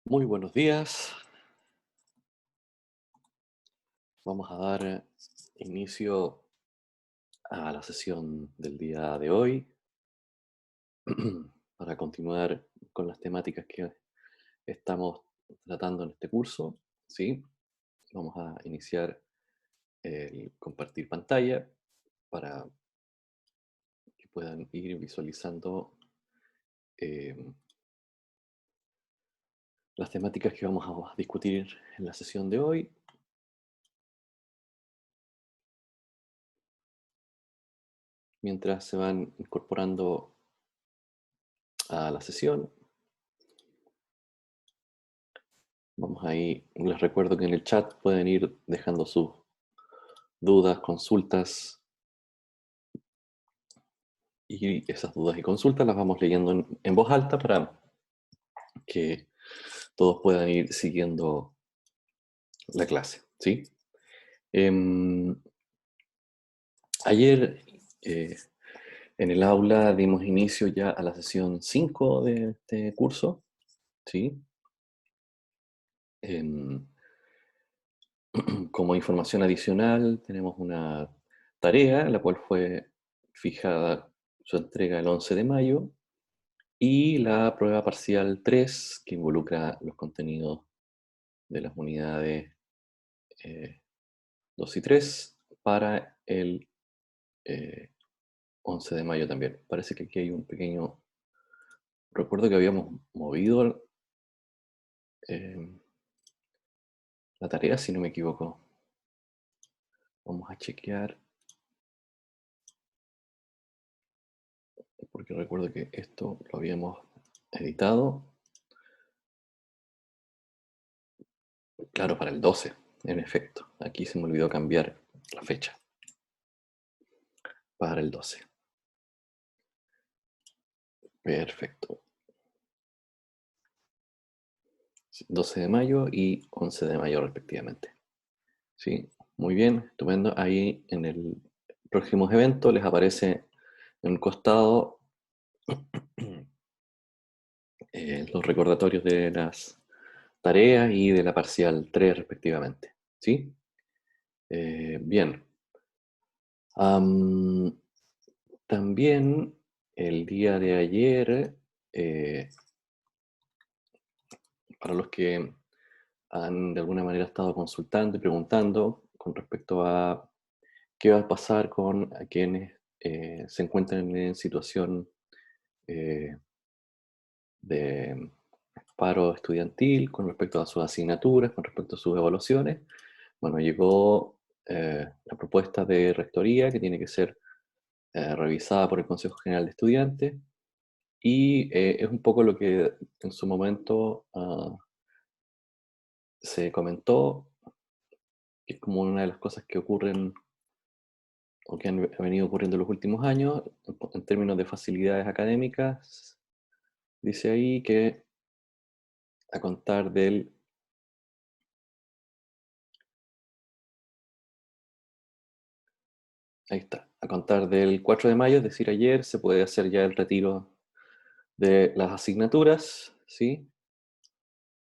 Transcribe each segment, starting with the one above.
Muy buenos días. Vamos a dar inicio a la sesión del día de hoy para continuar con las temáticas que estamos tratando en este curso. ¿Sí? Vamos a iniciar el compartir pantalla para que puedan ir visualizando eh, las temáticas que vamos a discutir en la sesión de hoy. Mientras se van incorporando a la sesión, vamos ahí, les recuerdo que en el chat pueden ir dejando sus dudas, consultas, y esas dudas y consultas las vamos leyendo en voz alta para que todos puedan ir siguiendo la clase, ¿sí? Em, Ayer en el aula dimos inicio ya a la sesión 5 de este curso, ¿sí? Em, Como información adicional tenemos una tarea, la cual fue fijada su entrega el 11 de mayo, y la prueba parcial 3, que involucra los contenidos de las unidades eh, 2 y 3 para el eh, 11 de mayo también. Parece que aquí hay un pequeño... Recuerdo que habíamos movido eh, la tarea, si no me equivoco. Vamos a chequear, porque recuerdo que esto lo habíamos editado. Claro, para el 12, en efecto. Aquí se me olvidó cambiar la fecha. Para el 12. Perfecto. 12 de mayo y 11 de mayo respectivamente. Sí, muy bien, estupendo. Ahí en el próximo evento les aparece en un costado los recordatorios de las tareas y de la parcial 3 respectivamente. ¿Sí? Bien. Am, También el día de ayer, para los que han de alguna manera estado consultando y preguntando con respecto a qué va a pasar con quienes se encuentran en situación eh, de paro estudiantil, con respecto a sus asignaturas, con respecto a sus evaluaciones. Bueno, llegó la propuesta de rectoría que tiene que ser revisada por el Consejo General de Estudiantes, y es un poco lo que en su momento se comentó, que es como una de las cosas que ocurren o que han venido ocurriendo en los últimos años en términos de facilidades académicas. Dice ahí que a contar del... Ahí está. A contar del 4 de mayo, es decir, ayer, se puede hacer ya el retiro de las asignaturas, ¿sí?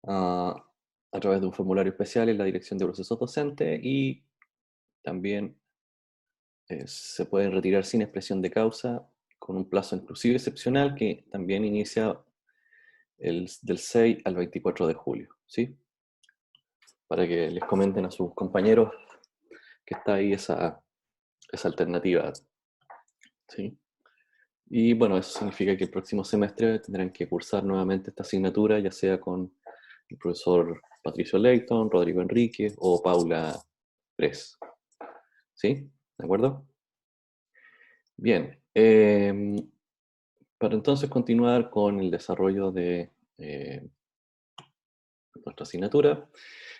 Ah, a través de un formulario especial en la Dirección de Procesos Docentes, y también se pueden retirar sin expresión de causa con un plazo inclusive excepcional que también inicia del 6 al 24 de julio, ¿sí? Para que les comenten a sus compañeros que está ahí esa alternativa, ¿sí? Y bueno, eso significa que el próximo semestre tendrán que cursar nuevamente esta asignatura, ya sea con el profesor Patricio Leighton, Rodrigo Enríquez o Paula Pres. ¿Sí? ¿De acuerdo? Bien. Para entonces continuar con el desarrollo de nuestra asignatura,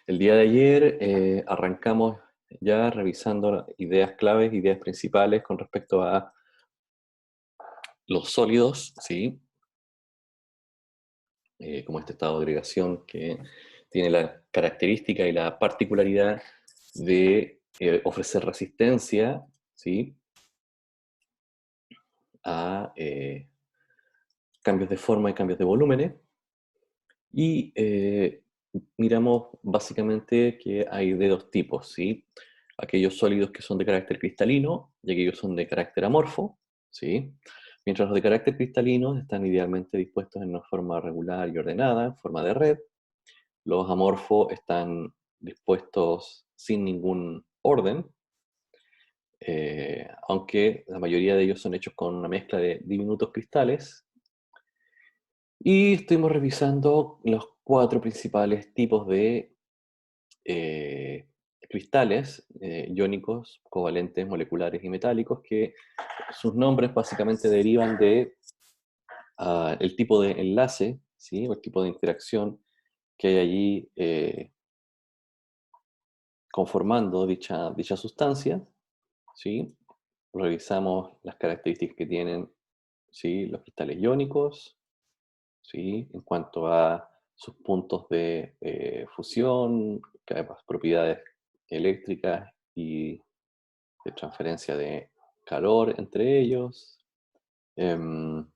el día de ayer arrancamos ya revisando ideas claves, ideas principales con respecto a los sólidos, ¿sí? Como este estado de agregación que tiene la característica y la particularidad de ofrecer resistencia, ¿sí? A cambios de forma y cambios de volúmenes. Y miramos básicamente que hay de dos tipos, ¿sí? Aquellos sólidos que son de carácter cristalino y aquellos son de carácter amorfo, ¿sí? Mientras los de carácter cristalino están idealmente dispuestos en una forma regular y ordenada, en forma de red, los amorfos están dispuestos sin ningún orden, aunque la mayoría de ellos son hechos con una mezcla de diminutos cristales. Y estuvimos revisando los cuatro principales tipos de eh, cristales iónicos, covalentes, moleculares y metálicos, que sus nombres básicamente derivan de el tipo de enlace, ¿sí? O el tipo de interacción que hay allí conformando dicha sustancia, ¿sí? Revisamos las características que tienen, ¿sí? Los cristales iónicos, ¿sí? En cuanto a sus puntos de fusión, propiedades eléctricas y de transferencia de calor entre ellos. Em,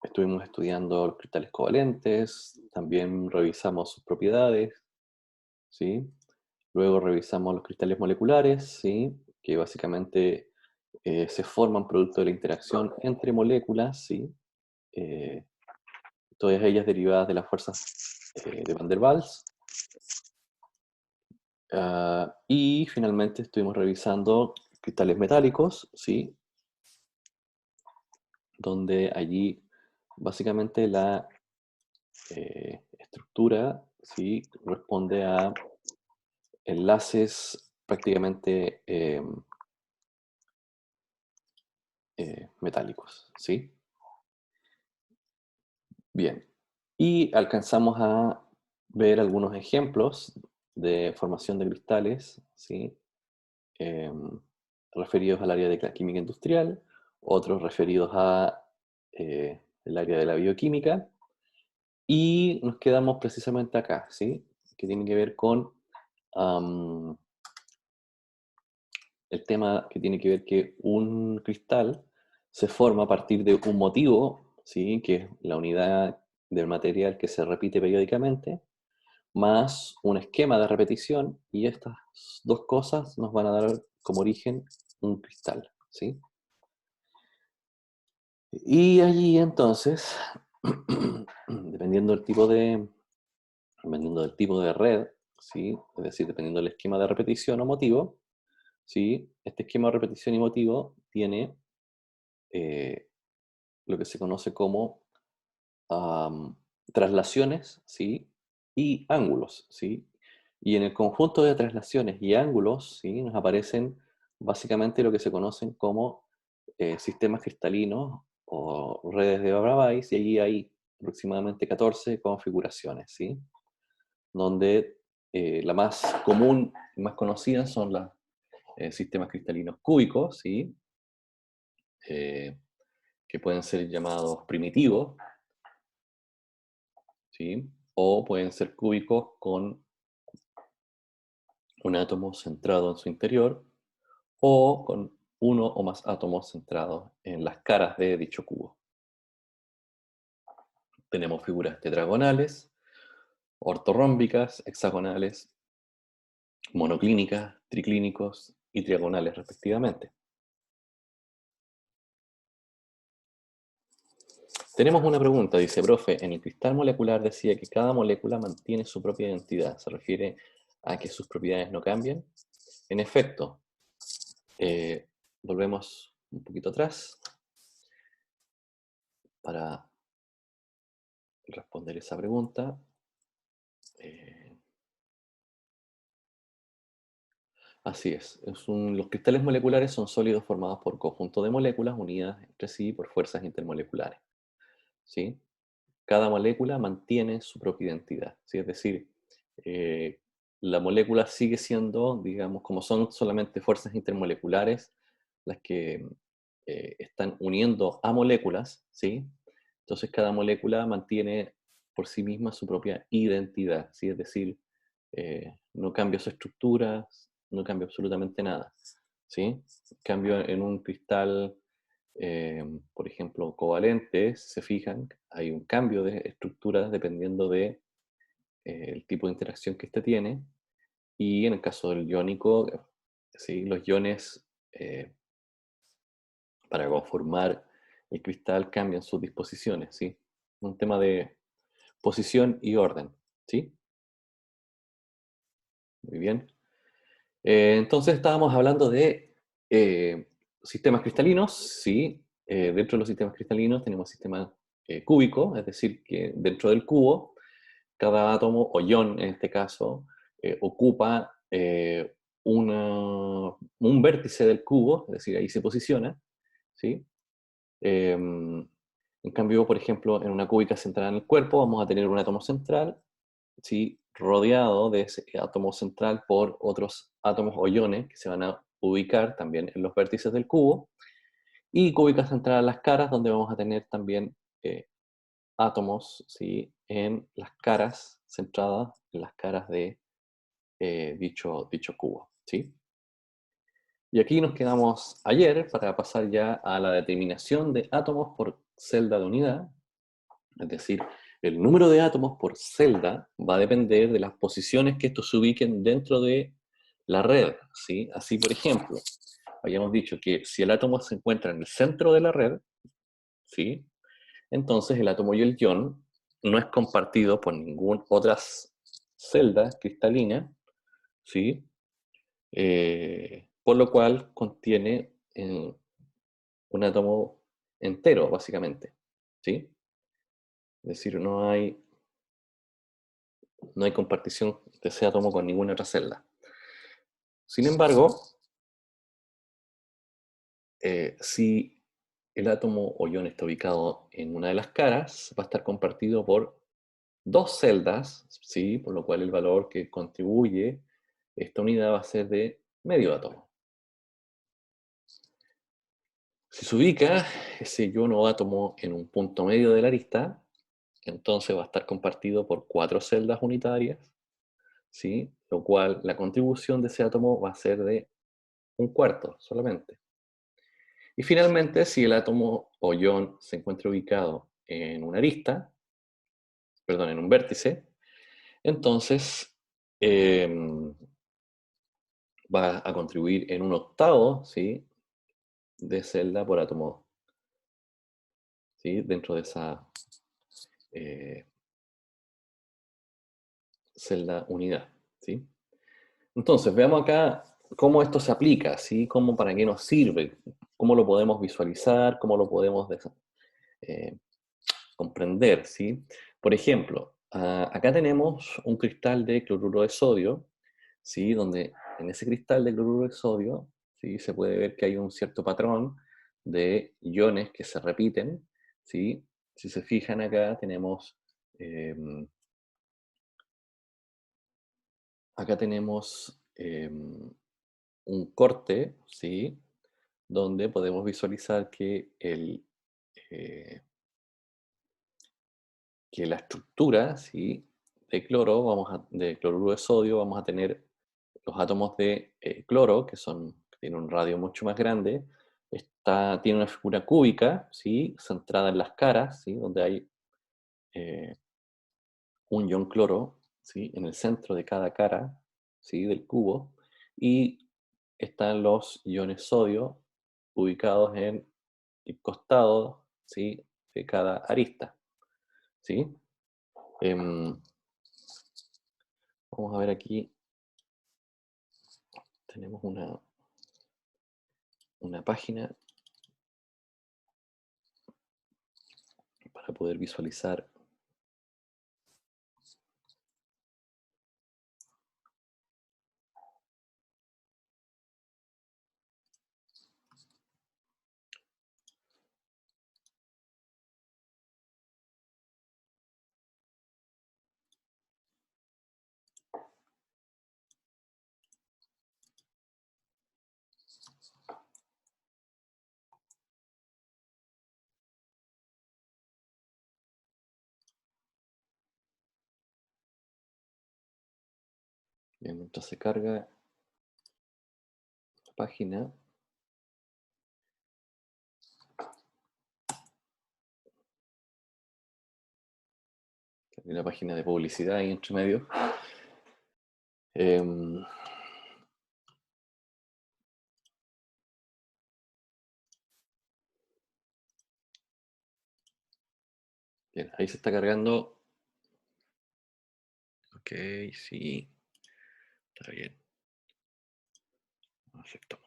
Estuvimos estudiando los cristales covalentes, también revisamos sus propiedades, ¿sí? Luego revisamos los cristales moleculares, ¿sí? Que básicamente se forman producto de la interacción entre moléculas, ¿sí? Eh, Todas ellas derivadas de las fuerzas de Van der Waals. Y finalmente estuvimos revisando cristales metálicos, ¿sí? Donde allí básicamente la estructura, ¿sí? Responde a enlaces prácticamente metálicos, ¿sí? Bien. Y alcanzamos a ver algunos ejemplos de formación de cristales, ¿sí? Em, Referidos al área de la química industrial, otros referidos a el área de la bioquímica, y nos quedamos precisamente acá, ¿sí? Que tiene que ver con am, el tema que tiene que ver que un cristal se forma a partir de un motivo, ¿sí? Que es la unidad del material que se repite periódicamente, más un esquema de repetición, y estas dos cosas nos van a dar como origen un cristal, ¿sí? Y allí entonces, dependiendo del tipo de, dependiendo del tipo de red, ¿sí? Es decir, dependiendo del esquema de repetición o motivo, ¿sí? Este esquema de repetición y motivo tiene eh, lo que se conoce como am, traslaciones, ¿sí? Y ángulos, ¿sí? Y en el conjunto de traslaciones y ángulos, ¿sí? Nos aparecen básicamente lo que se conocen como sistemas cristalinos o redes de Bravais, y allí hay aproximadamente 14 configuraciones, ¿sí? Donde la más común y más conocida son los sistemas cristalinos cúbicos, ¿sí? Eh, que pueden ser llamados primitivos, ¿sí? O pueden ser cúbicos con un átomo centrado en su interior, o con uno o más átomos centrados en las caras de dicho cubo. Tenemos figuras tetragonales, ortorrómbicas, hexagonales, monoclínicas, triclínicos y triagonales respectivamente. Tenemos una pregunta, dice, profe, en el cristal molecular decía que cada molécula mantiene su propia identidad. ¿Se refiere a que sus propiedades no cambian? En efecto, eh, volvemos un poquito atrás para responder esa pregunta. Eh, Así es, los cristales moleculares son sólidos formados por conjuntos de moléculas unidas entre sí por fuerzas intermoleculares, ¿sí? Cada molécula mantiene su propia identidad, ¿sí? Es decir, eh, la molécula sigue siendo, digamos, como son solamente fuerzas intermoleculares las que están uniendo a moléculas, ¿sí? Entonces cada molécula mantiene por sí misma su propia identidad, ¿sí? Es decir, no cambia su estructura, no cambia absolutamente nada, ¿sí? En cambio, en un cristal por ejemplo, covalentes, si se fijan, hay un cambio de estructuras dependiendo de el tipo de interacción que éste tiene. Y en el caso del iónico, ¿sí? Los iones para conformar el cristal cambian sus disposiciones, ¿sí? Un tema de posición y orden, ¿sí? Muy bien. Entonces estábamos hablando de sistemas cristalinos, ¿sí? Dentro de los sistemas cristalinos tenemos sistema cúbico, es decir, que dentro del cubo, cada átomo, o ion en este caso, ocupa un vértice del cubo, es decir, ahí se posiciona, ¿sí? En cambio, por ejemplo, en una cúbica centrada en el cuerpo vamos a tener un átomo central, ¿sí? Rodeado de ese átomo central por otros átomos o iones que se van a ubicar también en los vértices del cubo, y cúbica centrada en las caras, donde vamos a tener también átomos, ¿sí? En las caras, centradas en las caras de dicho cubo, ¿sí? Y aquí nos quedamos ayer para pasar ya a la determinación de átomos por celda de unidad. Es decir, el número de átomos por celda va a depender de las posiciones que estos se ubiquen dentro de la red, ¿sí? Así, por ejemplo, habíamos dicho que si el átomo se encuentra en el centro de la red, ¿sí? Entonces el átomo y el ion no es compartido por ninguna otra celda cristalina, ¿sí? Por lo cual contiene un átomo entero, básicamente, ¿sí? Es decir, no hay compartición de ese átomo con ninguna otra celda. Sin embargo, si el átomo o ion está ubicado en una de las caras, va a estar compartido por dos celdas, ¿sí? Por lo cual el valor que contribuye esta unidad va a ser de medio átomo. Si se ubica ese ion o átomo en un punto medio de la arista, entonces va a estar compartido por cuatro celdas unitarias, ¿sí? Lo cual la contribución de ese átomo va a ser de un cuarto solamente. Y finalmente, si el átomo o ion se encuentra ubicado en una arista, perdón, en un vértice, entonces va a contribuir en un octavo, ¿sí? De celda por átomo, ¿sí? Dentro de esa eh, celda unidad, ¿sí? Entonces, veamos acá cómo esto se aplica, ¿sí? Cómo, para qué nos sirve, cómo lo podemos visualizar, cómo lo podemos eh, comprender, ¿sí? Por ejemplo, acá tenemos un cristal de cloruro de sodio, ¿sí? Donde en ese cristal de cloruro de sodio, ¿sí? Se puede ver que hay un cierto patrón de iones que se repiten, ¿sí? Si se fijan acá tenemos un corte, ¿sí? Donde podemos visualizar eh, que la estructura, ¿sí? De cloro, de cloruro de sodio, vamos a tener los átomos de cloro, que tienen un radio mucho más grande. Tiene una figura cúbica, ¿sí? Centrada en las caras, ¿sí? Donde hay eh, un ion cloro, ¿sí? En el centro de cada cara, ¿sí? Del cubo, y están los iones sodio ubicados en el costado, ¿sí? De cada arista, ¿sí? Em, Vamos a ver aquí, tenemos una página para poder visualizar. Bien, mientras se carga la página, la página de publicidad ahí entre medio. Em, Bien, ahí se está cargando. Ok, sí, está bien. Acepto.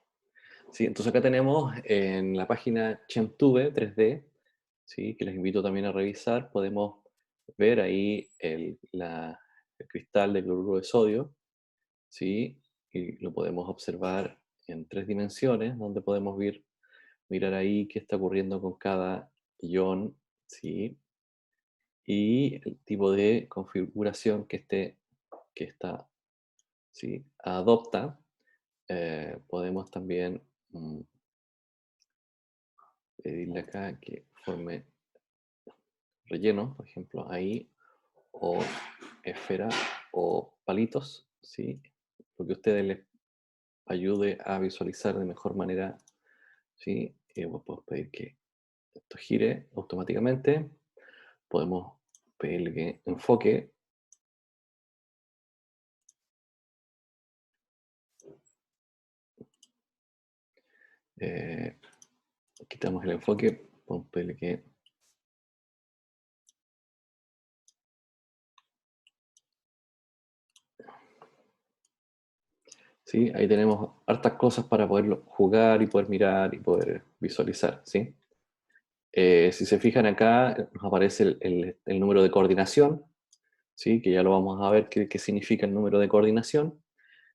Sí, entonces acá tenemos en la página Chemtube 3D, ¿sí? Que les invito también a revisar. Podemos ver ahí el cristal de cloruro de sodio, ¿sí? Y lo podemos observar en 3 dimensiones, donde podemos mirar ahí qué está ocurriendo con cada ion, ¿sí? Y el tipo de configuración que esta, ¿sí? adopta. Podemos también pedirle acá que forme relleno, por ejemplo, ahí, o esfera, o palitos, ¿sí? Lo que a ustedes les ayude a visualizar de mejor manera, ¿sí? Podemos pedir que esto gire automáticamente. Podemos pedirle que enfoque. Eh, Quitamos el enfoque. Podemos pedirle que... ¿Sí? Ahí tenemos hartas cosas para poderlo jugar y poder mirar y poder visualizar, ¿sí? Si se fijan acá, nos aparece el número de coordinación, ¿sí? Que ya lo vamos a ver qué significa el número de coordinación,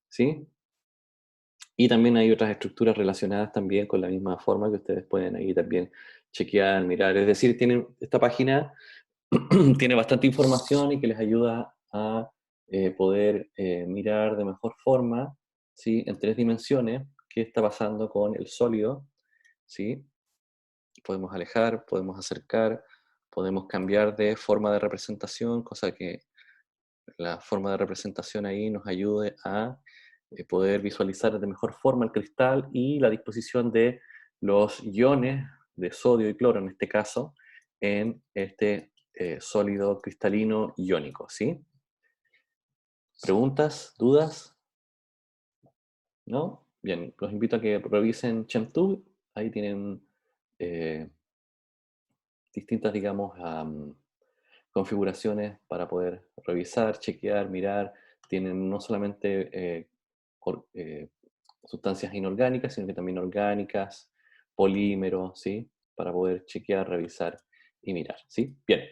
¿sí? Y también hay otras estructuras relacionadas también con la misma forma que ustedes pueden ahí también chequear, mirar. Es decir, esta página tiene bastante información y que les ayuda a poder mirar de mejor forma, ¿sí? En 3 dimensiones qué está pasando con el sólido, ¿sí? Podemos alejar, podemos acercar, podemos cambiar de forma de representación, cosa que la forma de representación ahí nos ayude a poder visualizar de mejor forma el cristal y la disposición de los iones de sodio y cloro, en este caso, en este sólido cristalino iónico, ¿sí? ¿Preguntas? ¿Dudas? ¿No? Bien, los invito a que revisen Chemtube, ahí tienen eh, distintas, digamos, configuraciones para poder revisar, chequear, mirar. Tienen no solamente sustancias inorgánicas, sino que también orgánicas, polímeros, ¿sí? Para poder chequear, revisar y mirar, ¿sí? Bien,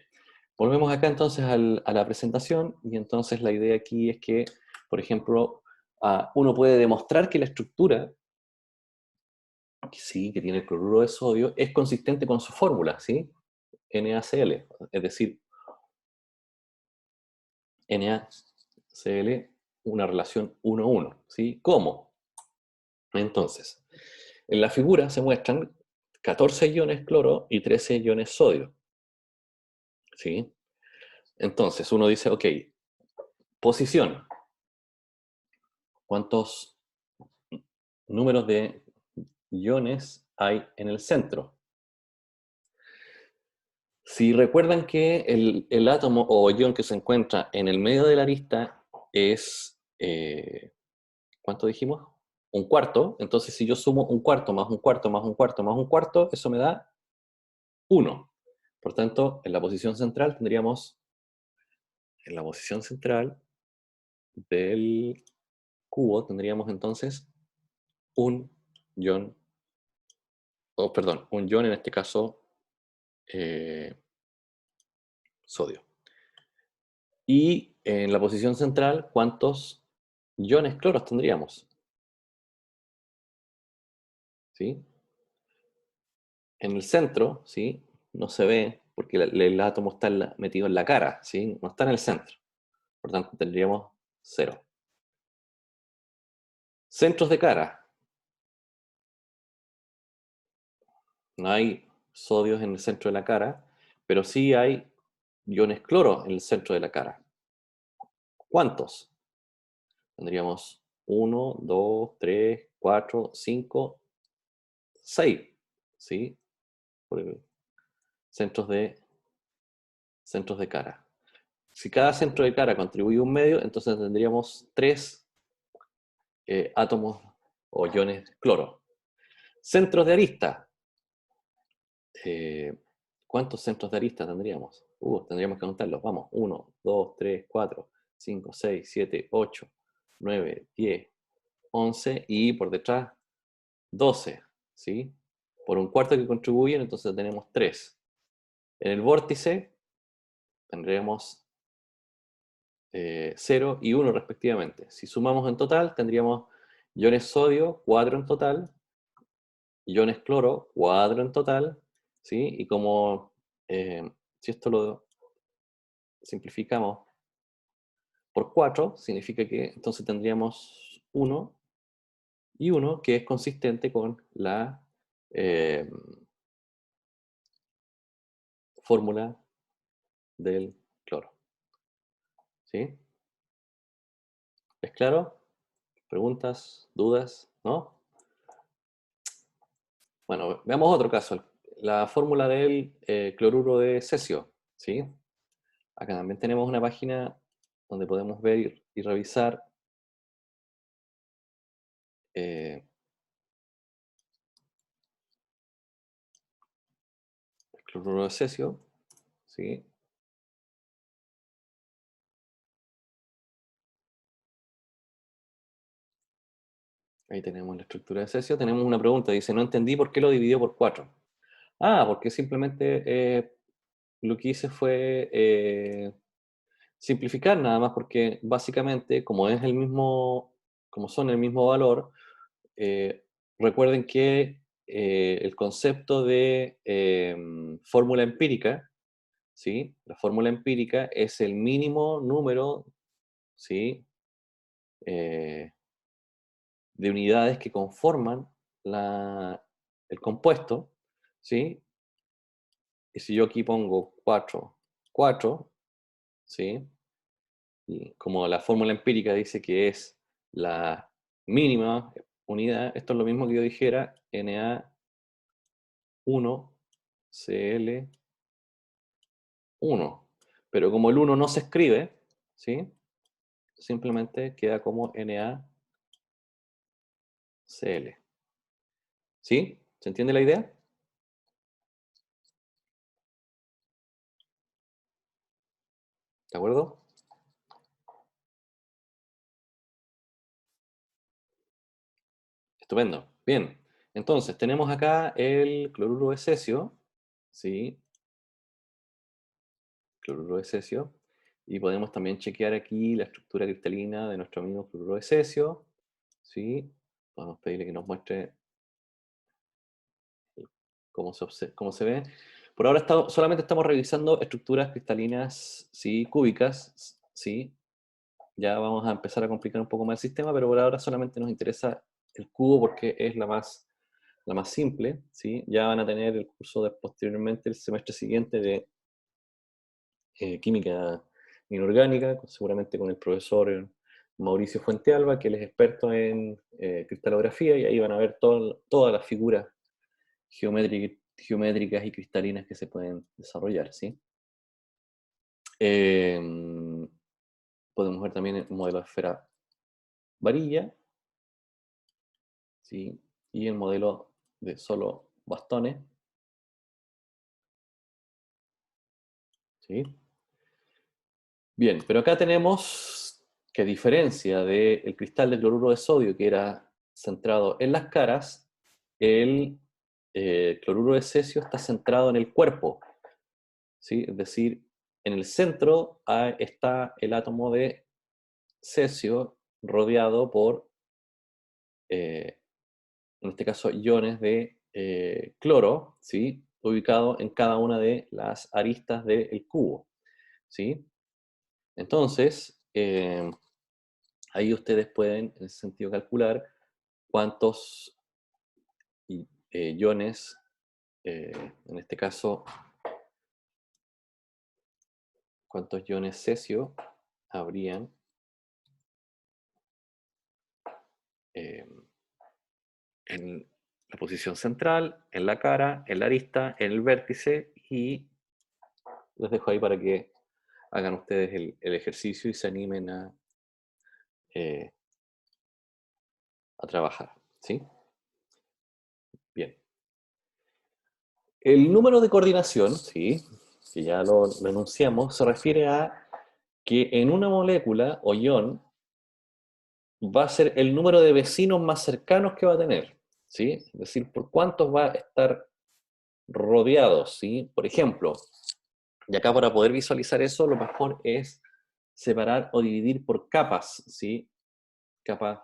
volvemos acá entonces a la presentación y entonces la idea aquí es que, por ejemplo, uno puede demostrar que la estructura, que sí, que tiene el cloruro de sodio, es consistente con su fórmula, ¿sí? NaCl, es decir, NaCl, una relación 1:1, ¿sí? ¿Cómo? Entonces, en la figura se muestran 14 iones cloro y 13 iones sodio, ¿sí? Entonces, uno dice, ok, posición. ¿Cuántos números de iones hay en el centro? Si recuerdan que el átomo o ion que se encuentra en el medio de la arista es, ¿cuánto dijimos? Un cuarto. Entonces, si yo sumo un cuarto más un cuarto más un cuarto más un cuarto, eso me da 1. Por tanto, en la posición central tendríamos, en la posición central del cubo, tendríamos entonces un ion, o perdón, un ion en este caso eh, sodio. Y en la posición central, ¿cuántos iones cloros tendríamos? ¿Sí? En el centro, ¿sí? No se ve porque el átomo está metido en la cara, ¿sí? No está en el centro. Por tanto, tendríamos 0. Centros de cara. No hay sodios en el centro de la cara, pero sí hay iones cloro en el centro de la cara. ¿Cuántos? Tendríamos 1, 2, 3, 4, 5, 6, ¿sí? Por centros de, centros de cara. si cada centro de cara contribuye un medio, entonces tendríamos 3 átomos o iones de cloro. Centros de arista. ¿Cuántos centros de arista tendríamos? Tendríamos que contarlos. Vamos, 1, 2, 3, 4, 5, 6, 7, 8, 9, 10, 11 y por detrás 12, ¿sí? Por un cuarto que contribuyen, entonces tenemos 3. En el vórtice tendríamos 0 y 1 respectivamente. Si sumamos en total, tendríamos iones sodio, 4 en total, iones cloro, 4 en total, ¿sí? Y como si esto lo simplificamos por 4, significa que entonces tendríamos 1 y 1, que es consistente con la eh, fórmula del cloro. ¿Sí? ¿Es claro? ¿Preguntas? ¿Dudas? ¿No? Bueno, veamos otro caso. La fórmula del cloruro de cesio. ¿Sí? Acá también tenemos una página donde podemos ver y revisar el cloruro de cesio. ¿Sí? Ahí tenemos la estructura de cesio. Tenemos una pregunta. Dice, no entendí por qué lo dividió por 4. Ah, porque simplemente lo que hice fue simplificar nada más, porque básicamente, como es el mismo, como son el mismo valor, eh, recuerden que el concepto de fórmula empírica, ¿sí? La fórmula empírica es el mínimo número, ¿sí? Eh, de unidades que conforman el compuesto, ¿sí? Y si yo aquí pongo 4, 4, ¿sí? Y como la fórmula empírica dice que es la mínima unidad, esto es lo mismo que yo dijera Na1Cl1. Pero como el 1 no se escribe, ¿sí? Simplemente queda como NaCl. ¿Sí? ¿Se entiende la idea? ¿De acuerdo? Estupendo. Bien. Entonces, tenemos acá el cloruro de cesio, ¿sí? Cloruro de cesio. Y podemos también chequear aquí la estructura cristalina de nuestro amigo cloruro de cesio, ¿sí? Podemos pedirle que nos muestre cómo se ve. Por ahora solamente estamos revisando estructuras cristalinas, ¿sí? Cúbicas, ¿sí? Ya vamos a empezar a complicar un poco más el sistema, pero por ahora solamente nos interesa el cubo porque es la más simple, ¿sí? Ya van a tener el curso posteriormente, el semestre siguiente, de química inorgánica, seguramente con el profesor Mauricio Fuentealba, que él es experto en cristalografía, y ahí van a ver todas las figuras geométricas y cristalinas que se pueden desarrollar, ¿sí? Podemos ver también el modelo de esfera varilla, ¿sí? Y el modelo de solo bastones, ¿sí? Bien, pero acá tenemos que, a diferencia del cristal de cloruro de sodio, que era centrado en las caras, el cloruro de cesio está centrado en el cuerpo, ¿sí? Es decir, en el centro está el átomo de cesio rodeado por, en este caso, iones de cloro, ¿sí? Ubicado en cada una de las aristas del cubo, ¿sí? Entonces, ahí ustedes pueden, en ese sentido, calcular cuántos iones, en este caso, cuántos iones cesio habrían eh, en la posición central, en la cara, en la arista, en el vértice, y les dejo ahí para que hagan ustedes el ejercicio y se animen eh, a trabajar, ¿sí? Bien. El número de coordinación, ¿sí? Que ya lo enunciamos, se refiere a que en una molécula o ion va a ser el número de vecinos más cercanos que va a tener, ¿sí? Es decir, por cuántos va a estar rodeados, ¿sí? Por ejemplo, y acá para poder visualizar eso, lo mejor es separar o dividir por capas, ¿sí? Capas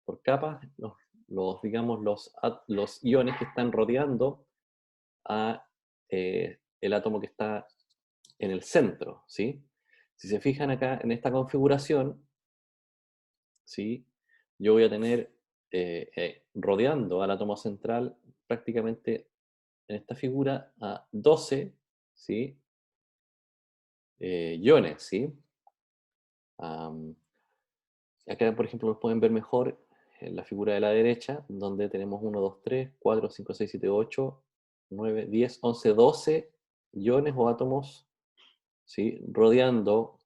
por capas, digamos, los iones que están rodeando a el átomo que está en el centro, ¿sí? Si se fijan acá en esta configuración, ¿sí? Yo voy a tener rodeando al átomo central prácticamente en esta figura a 12, ¿sí? Iones, ¿sí? Um, Acá, por ejemplo, nos pueden ver mejor en la figura de la derecha, donde tenemos 1, 2, 3, 4, 5, 6, 7, 8, 9, 10, 11, 12 iones o átomos, ¿sí? Rodeando,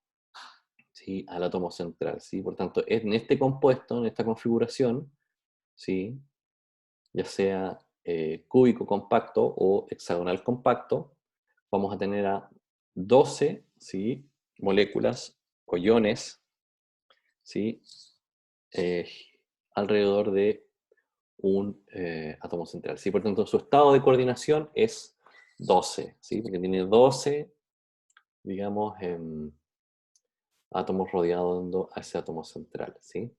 ¿sí? Al átomo central, ¿sí? Por tanto, en este compuesto, en esta configuración, ¿sí? Ya sea cúbico compacto o hexagonal compacto, vamos a tener a 12, ¿sí? Moléculas o iones, ¿sí? Eh, alrededor de un átomo central, ¿sí? Por tanto, su estado de coordinación es 12, ¿sí? Porque tiene 12, digamos, átomos rodeando a ese átomo central, ¿sí?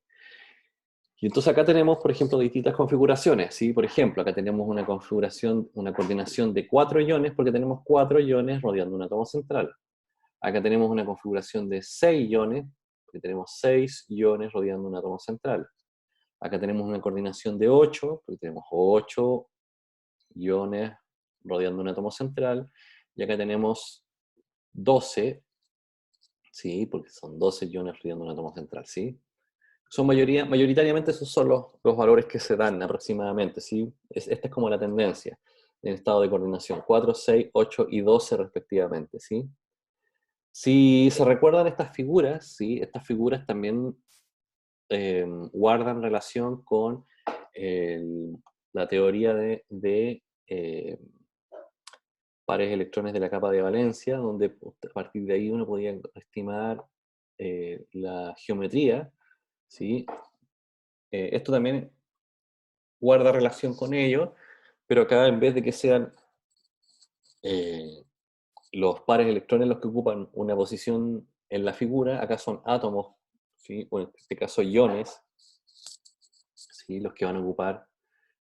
Y entonces acá tenemos, por ejemplo, distintas configuraciones, ¿sí? Por ejemplo, acá tenemos una configuración, una coordinación de 4 iones, porque tenemos 4 iones rodeando un átomo central. Acá tenemos una configuración de 6 iones, porque tenemos 6 iones rodeando un átomo central. Acá tenemos una coordinación de 8, porque tenemos 8 iones rodeando un átomo central. Y acá tenemos 12, ¿sí? Porque son 12 iones rodeando un átomo central, ¿sí? Mayoritariamente esos son los valores que se dan aproximadamente, ¿sí? Esta es como la tendencia en estado de coordinación, 4, 6, 8 y 12 respectivamente, ¿sí? Si se recuerdan estas figuras, ¿sí? Estas figuras también guardan relación con la teoría de pares electrones de la capa de valencia, donde a partir de ahí uno podía estimar la geometría, ¿sí? Esto también guarda relación con ello, pero acá en vez de que sean eh, los pares electrones los que ocupan una posición en la figura, acá son átomos, ¿sí? O en este caso iones, ¿sí? Los que van a ocupar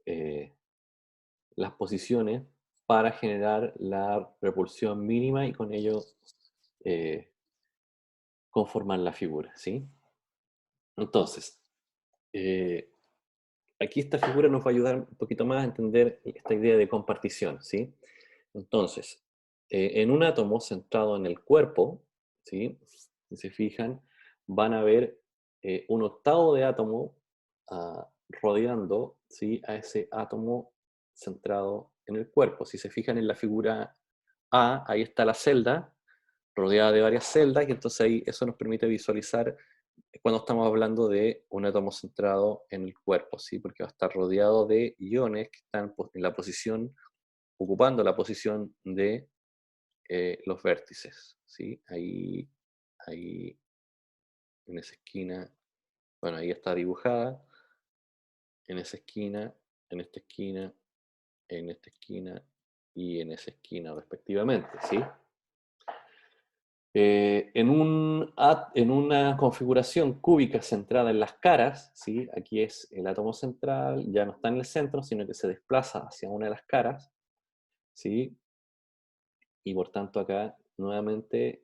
eh, las posiciones para generar la repulsión mínima y con ello eh, conformar la figura, ¿sí? Entonces, eh, aquí esta figura nos va a ayudar un poquito más a entender esta idea de compartición, ¿sí? Entonces, en un átomo centrado en el cuerpo, ¿sí? Si se fijan, van a ver un octavo de átomo rodeando, ¿sí? A ese átomo centrado en el cuerpo. Si se fijan en la figura A, ahí está la celda, rodeada de varias celdas, y entonces ahí eso nos permite visualizar cuando estamos hablando de un átomo centrado en el cuerpo, ¿sí? Porque va a estar rodeado de iones que están en la posición, ocupando la posición de los vértices, ¿sí? Ahí, en esa esquina, bueno, ahí está dibujada, en esa esquina, en esta esquina, en esta esquina y en esa esquina respectivamente, ¿sí? En una configuración cúbica centrada en las caras, ¿sí? Aquí es el átomo central, ya no está en el centro, sino que se desplaza hacia una de las caras, ¿sí? Y por tanto acá nuevamente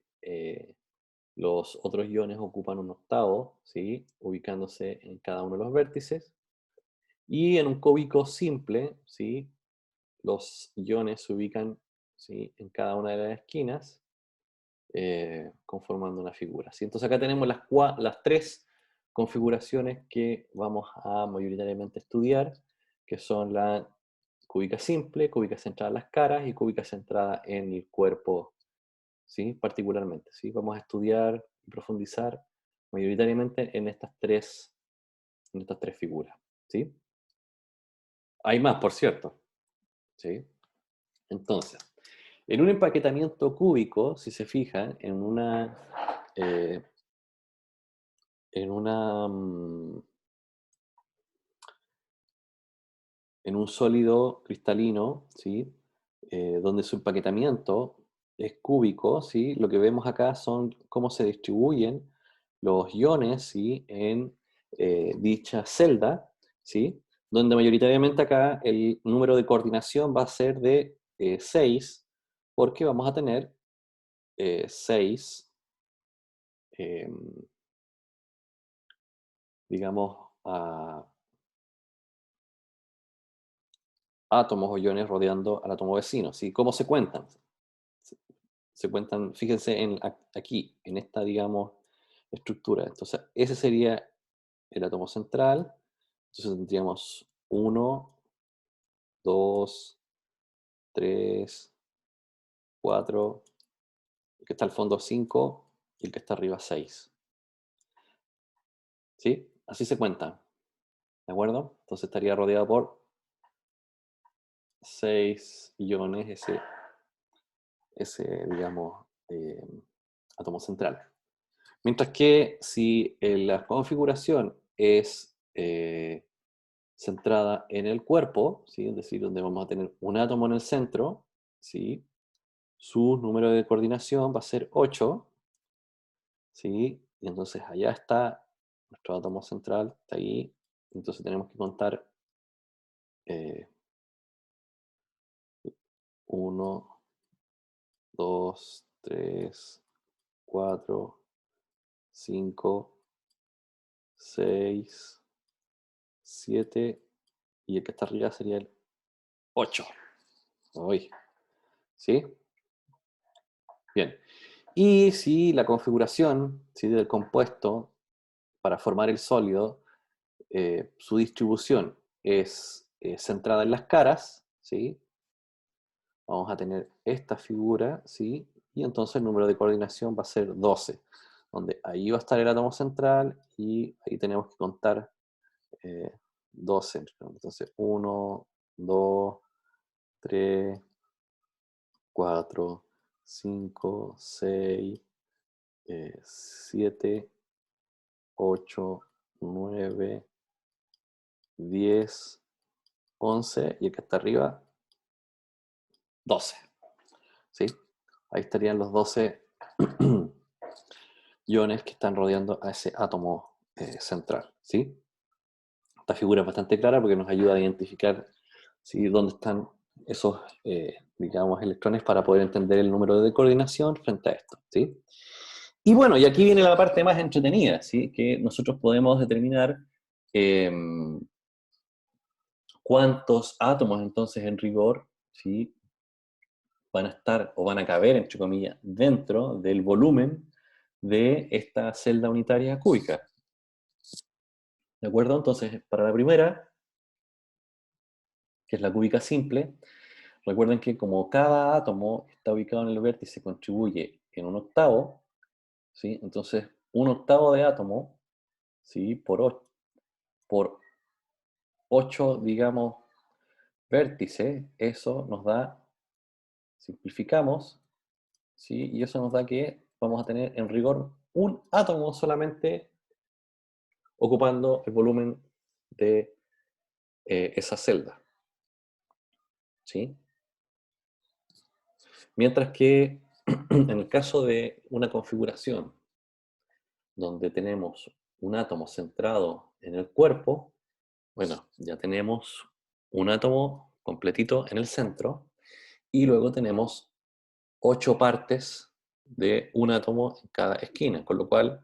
los otros iones ocupan un octavo, ¿sí? Ubicándose en cada uno de los vértices. Y en un cúbico simple, ¿sí? Los iones se ubican, ¿sí? En cada una de las esquinas, conformando una figura, ¿sí? Entonces acá tenemos las tres configuraciones que vamos a mayoritariamente estudiar, que son la cúbica simple, cúbica centrada en las caras y cúbica centrada en el cuerpo ¿sí? Particularmente, ¿sí? Vamos a estudiar y profundizar mayoritariamente en estas tres figuras, ¿sí? Hay más, por cierto, ¿sí? Entonces, en un empaquetamiento cúbico, si se fijan, eh, en una, mm, en un sólido cristalino, ¿sí? Donde su empaquetamiento es cúbico, ¿sí? Lo que vemos acá son cómo se distribuyen los iones, ¿sí? En dicha celda, ¿sí? Donde mayoritariamente acá el número de coordinación va a ser de 6, porque vamos a tener 6, digamos, átomos o iones rodeando al átomo vecino, ¿sí? ¿Cómo se cuentan? Se cuentan, fíjense aquí, en esta, digamos, estructura. Entonces, ese sería el átomo central. Entonces tendríamos uno, 2, 3, 4, el que está al fondo 5 y el que está arriba 6. ¿Sí? Así se cuentan. ¿De acuerdo? Entonces estaría rodeado por 6 iones ese digamos, átomo central. Mientras que si la configuración es centrada en el cuerpo, ¿sí? Es decir, donde vamos a tener un átomo en el centro, ¿sí? Su número de coordinación va a ser 8, ¿sí? Y entonces allá está nuestro átomo central, está ahí. Entonces tenemos que contar 1, 2, 3, 4, 5, 6, 7, y el que está arriba sería el 8. Uy, ¿sí? Bien. Y si la configuración, ¿sí? Del compuesto para formar el sólido, su distribución es centrada en las caras, ¿sí? Vamos a tener esta figura, ¿sí? Y entonces el número de coordinación va a ser 12, donde ahí va a estar el átomo central y ahí tenemos que contar 12. Entonces 1, 2, 3, 4, 5, 6, 7, 8, 9, 10, 11 y el que está arriba, 12. ¿Sí? Ahí estarían los 12 iones que están rodeando a ese átomo central. ¿Sí? Esta figura es bastante clara porque nos ayuda a identificar, ¿sí? Dónde están esos, digamos, electrones para poder entender el número de coordinación frente a esto. ¿Sí? Y bueno, y aquí viene la parte más entretenida, ¿sí? Que nosotros podemos determinar eh, cuántos átomos entonces en rigor, ¿sí? Van a estar o van a caber, entre comillas, dentro del volumen de esta celda unitaria cúbica. ¿De acuerdo? Entonces, para la primera, que es la cúbica simple, recuerden que como cada átomo está ubicado en el vértice, contribuye en un octavo, ¿sí? Entonces, un octavo de átomo, ¿sí? Por 8, digamos, vértices, eso nos da, simplificamos, ¿sí? Y eso nos da que vamos a tener en rigor un átomo solamente ocupando el volumen de esa celda, ¿sí? Mientras que en el caso de una configuración donde tenemos un átomo centrado en el cuerpo, bueno, ya tenemos un átomo completito en el centro y luego tenemos 8 partes de un átomo en cada esquina, con lo cual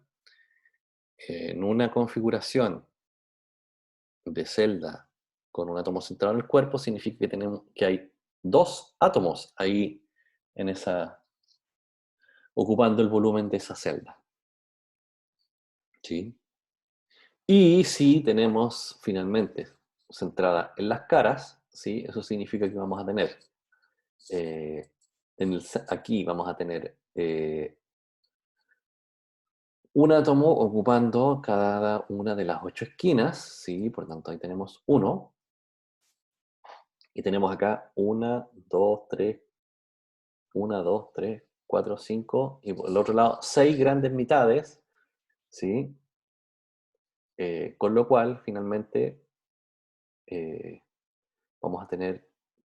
en una configuración de celda con un átomo centrado en el cuerpo significa que hay 2 átomos ahí en ocupando el volumen de esa celda. ¿Sí? Y si tenemos finalmente centrada en las caras, ¿sí? Eso significa que vamos a tener, aquí vamos a tener eh, un átomo ocupando cada una de las 8 esquinas, ¿sí? Por tanto, ahí tenemos uno. Y tenemos acá una, dos, tres, cuatro, cinco, y por el otro lado, 6 grandes mitades, ¿sí? Con lo cual, finalmente, eh, vamos a tener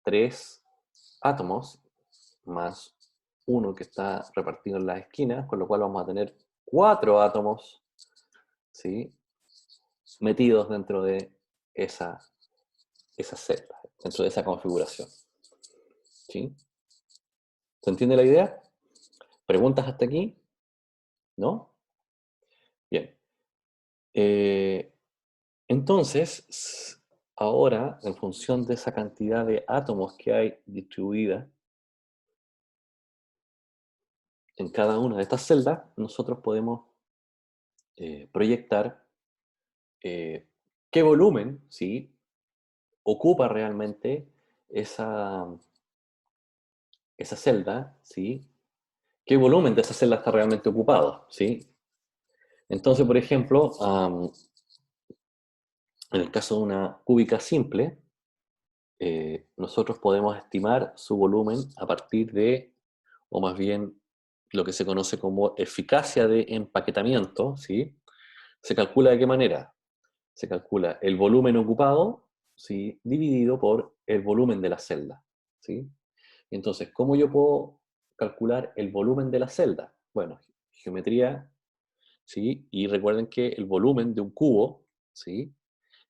3 átomos más uno que está repartido en las esquinas, con lo cual vamos a tener 4 átomos, ¿sí? Metidos dentro de esa, esa celda, dentro de esa configuración, ¿sí? ¿Se entiende la idea? ¿Preguntas hasta aquí? ¿No? Bien. Eh, entonces, ahora, en función de esa cantidad de átomos que hay distribuida en cada una de estas celdas, nosotros podemos proyectar eh, qué volumen, ¿sí? Ocupa realmente esa, esa celda, ¿sí? ¿Qué volumen de esa celda está realmente ocupado, ¿sí? Entonces, por ejemplo, en el caso de una cúbica simple, nosotros podemos estimar su volumen a partir de, o más bien lo que se conoce como eficacia de empaquetamiento, ¿sí? ¿Se calcula de qué manera? Se calcula el volumen ocupado, ¿sí? Dividido por el volumen de la celda, ¿sí? Entonces, ¿cómo yo puedo calcular el volumen de la celda? Bueno, geometría, ¿sí? Y recuerden que el volumen de un cubo, ¿sí?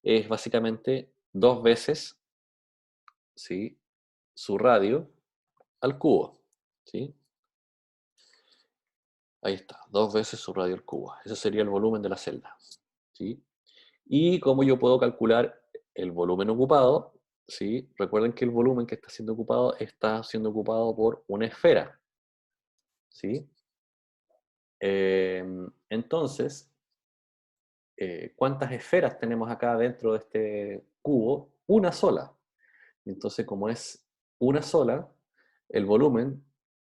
Es básicamente 2 veces, ¿sí? Su radio al cubo, ¿sí? Ahí está, 2 veces su radio al cubo. Ese sería el volumen de la celda, ¿sí? Y cómo yo puedo calcular el volumen ocupado, ¿sí? Recuerden que el volumen que está siendo ocupado por una esfera, ¿sí? Entonces, ¿cuántas esferas tenemos acá dentro de este cubo? Una sola. Entonces, como es una sola, el volumen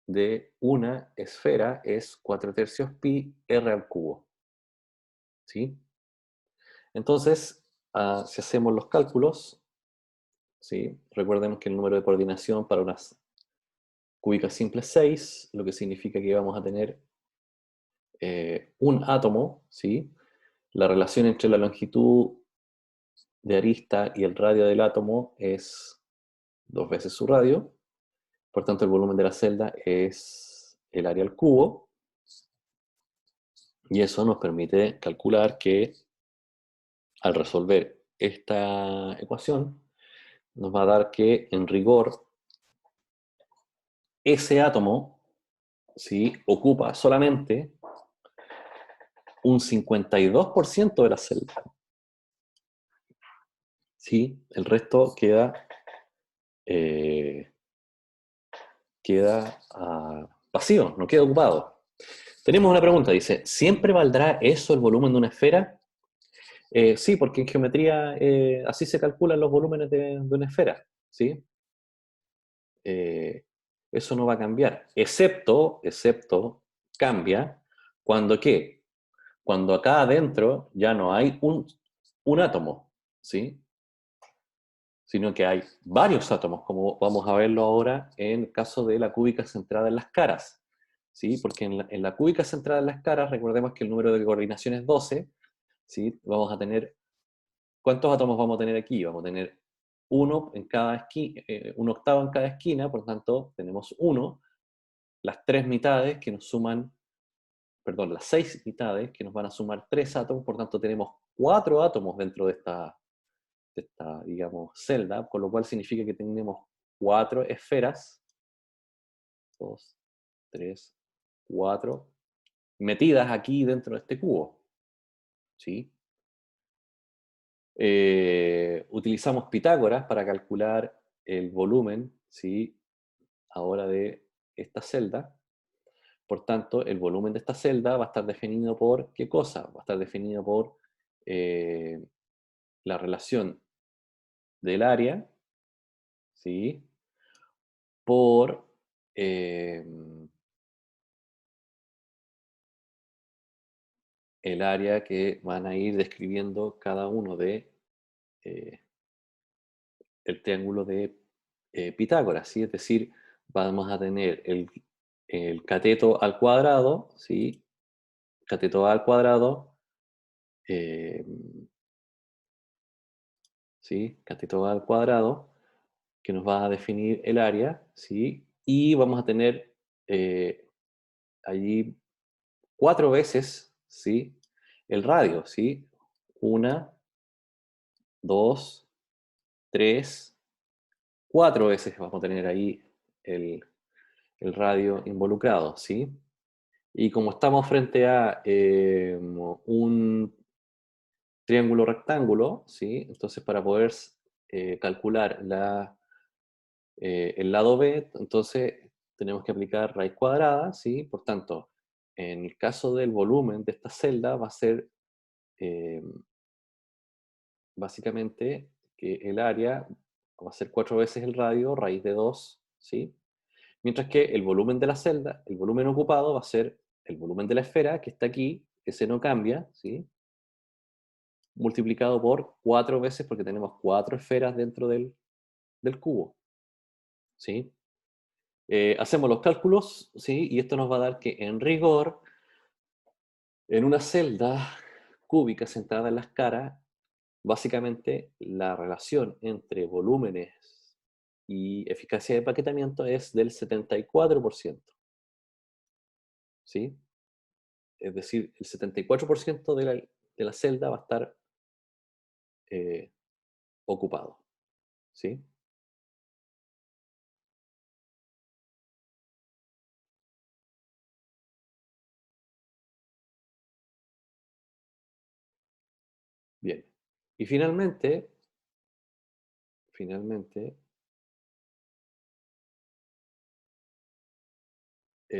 de una esfera es 4 tercios pi r al cubo, ¿sí? Entonces, si hacemos los cálculos, ¿sí? Recordemos que el número de coordinación para unas cúbicas simples es 6, lo que significa que vamos a tener un átomo, ¿sí? La relación entre la longitud de arista y el radio del átomo es 2 veces su radio, por tanto el volumen de la celda es el área al cubo, y eso nos permite calcular que al resolver esta ecuación nos va a dar que en rigor ese átomo, ¿sí? Ocupa solamente un 52% de la celda, ¿sí? El resto eh, queda vacío, no queda ocupado. Tenemos una pregunta, dice, ¿siempre valdrá eso el volumen de una esfera? Sí, porque en geometría así se calculan los volúmenes de una esfera, ¿sí? Eh, eso no va a cambiar, excepto cambia cuando ¿qué? Cuando acá adentro ya no hay un átomo, ¿sí? Sino que hay varios átomos, como vamos a verlo ahora en el caso de la cúbica centrada en las caras, ¿sí? Porque en la cúbica centrada en las caras, recordemos que el número de coordinación es 12, ¿sí? Vamos a tener, ¿cuántos átomos vamos a tener aquí? Vamos a tener uno en cada esquina, un octavo en cada esquina, por tanto, tenemos uno, las 3 mitades que nos suman, perdón, las 6 mitades que nos van a sumar 3 átomos, por tanto, tenemos 4 átomos dentro de esta, digamos, celda, con lo cual significa que tenemos 4 esferas, 2, 3, 4, metidas aquí dentro de este cubo, ¿sí? Utilizamos Pitágoras para calcular el volumen, ¿sí? Ahora de esta celda. Por tanto, el volumen de esta celda va a estar definido por, ¿qué cosa? Va a estar definido por eh, la relación del área, ¿sí? Por, eh, el área que van a ir describiendo cada uno de eh, el triángulo de Pitágoras, ¿sí? Es decir, vamos a tener el cateto al cuadrado, ¿sí? Cateto A al cuadrado, eh, ¿sí? Cateto A al cuadrado, que nos va a definir el área, ¿sí? Y vamos a tener eh, allí 4 veces, ¿sí? El radio, ¿sí? Una, dos, tres, 4 veces vamos a tener ahí el, el radio involucrado, ¿sí? Y como estamos frente a un triángulo rectángulo, ¿sí? Entonces para poder calcular el lado B, entonces tenemos que aplicar raíz cuadrada, ¿sí? Por tanto, en el caso del volumen de esta celda va a ser eh, básicamente que el área va a ser 4 veces el radio, raíz de 2, ¿sí? Mientras que el volumen de la celda, el volumen ocupado va a ser el volumen de la esfera que está aquí, que se no cambia, ¿sí? Multiplicado por 4 veces porque tenemos 4 esferas dentro del cubo, ¿sí? Hacemos los cálculos, ¿sí? Y esto nos va a dar que en rigor, en una celda cúbica sentada en las caras, básicamente la relación entre volúmenes y eficacia de empaquetamiento es del 74%, ¿sí? Es decir, el 74% de la celda va a estar eh, ocupado, ¿sí? Bien. Y finalmente,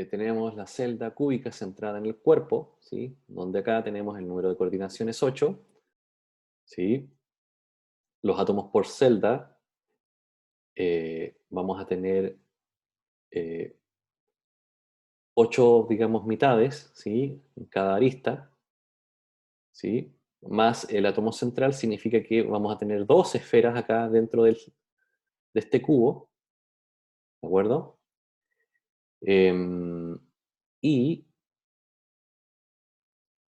tenemos la celda cúbica centrada en el cuerpo, ¿sí? Donde acá tenemos el número de coordinaciones 8, ¿sí? Los átomos por celda, vamos a tener eh, 8, digamos, mitades, ¿sí? En cada arista, ¿sí? Más el átomo central significa que vamos a tener dos esferas acá dentro de este cubo, ¿de acuerdo? Em, y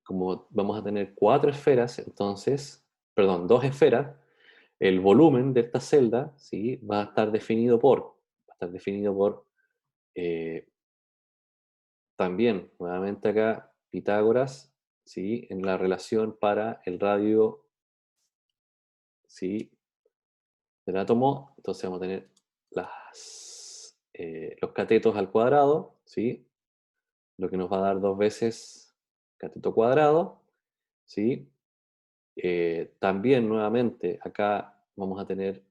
como vamos a tener 4 esferas, entonces, perdón, 2 esferas, el volumen de esta celda, ¿sí? Va a estar definido por eh, también, nuevamente acá, Pitágoras, ¿sí? En la relación para el radio, ¿sí? Del átomo, entonces vamos a tener los catetos al cuadrado, ¿sí? Lo que nos va a dar 2 veces cateto cuadrado, ¿sí? También nuevamente acá vamos a tener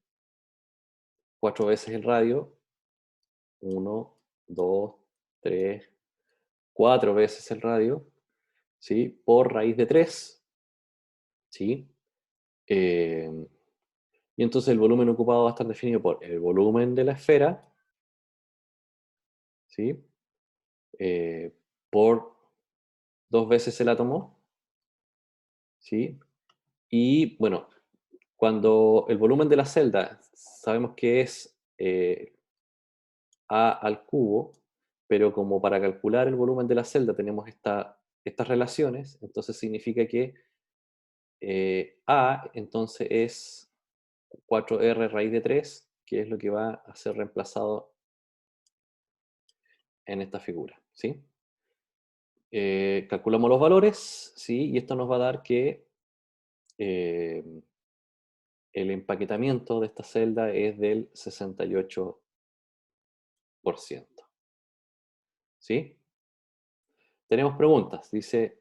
4 veces el radio, uno, 2, 3, 4 veces el radio, ¿sí? Por raíz de 3, ¿sí? Eh, y entonces el volumen ocupado va a estar definido por el volumen de la esfera, ¿sí? Eh, por 2 veces el átomo, ¿sí? Y bueno, cuando el volumen de la celda sabemos que es A al cubo, pero como para calcular el volumen de la celda tenemos estas relaciones, entonces significa que A entonces es 4R raíz de 3, que es lo que va a ser reemplazado en esta figura, ¿sí? Calculamos los valores, ¿sí? Y esto nos va a dar que eh, el empaquetamiento de esta celda es del 68%, ¿sí? Tenemos preguntas. Dice,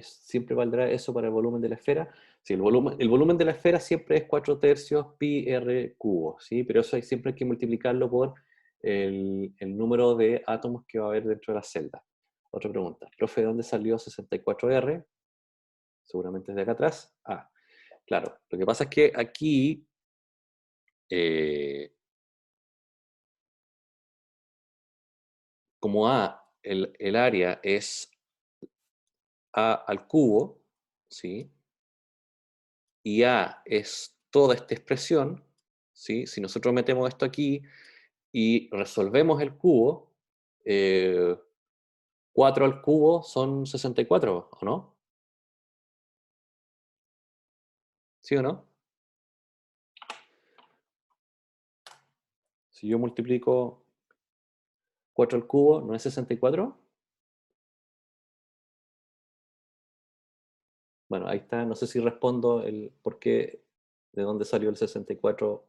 ¿siempre valdrá eso para el volumen de la esfera? Sí, el volumen de la esfera siempre es 4 tercios pi r cubo, ¿sí? Pero eso siempre hay que multiplicarlo por el número de átomos que va a haber dentro de la celda. Otra pregunta. Profe, ¿de dónde salió 64R? Seguramente es de acá atrás. Ah, claro. Lo que pasa es que aquí eh, como el área es A al cubo, ¿sí? Y A es toda esta expresión, ¿sí? Si nosotros metemos esto aquí y resolvemos el cubo, 4 al cubo son 64, ¿o no? ¿Sí o no? Si yo multiplico 4 al cubo, ¿no es 64? Bueno, ahí está. No sé si respondo el por qué, de dónde salió el 64R.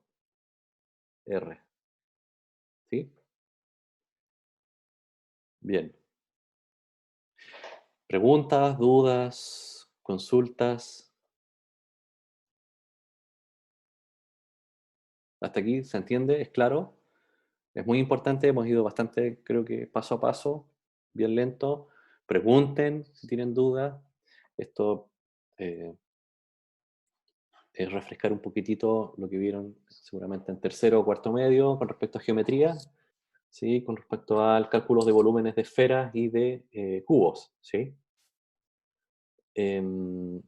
¿Sí? Bien. ¿Preguntas, dudas, consultas? ¿Hasta aquí se entiende? ¿Es claro? Es muy importante. Hemos ido bastante, creo que paso a paso, bien lento. Pregunten si tienen dudas. Esto eh, es refrescar un poquitito lo que vieron seguramente en tercero o cuarto medio con respecto a geometría. ¿Sí? Con respecto al cálculo de volúmenes de esferas y de cubos, ¿sí? Em,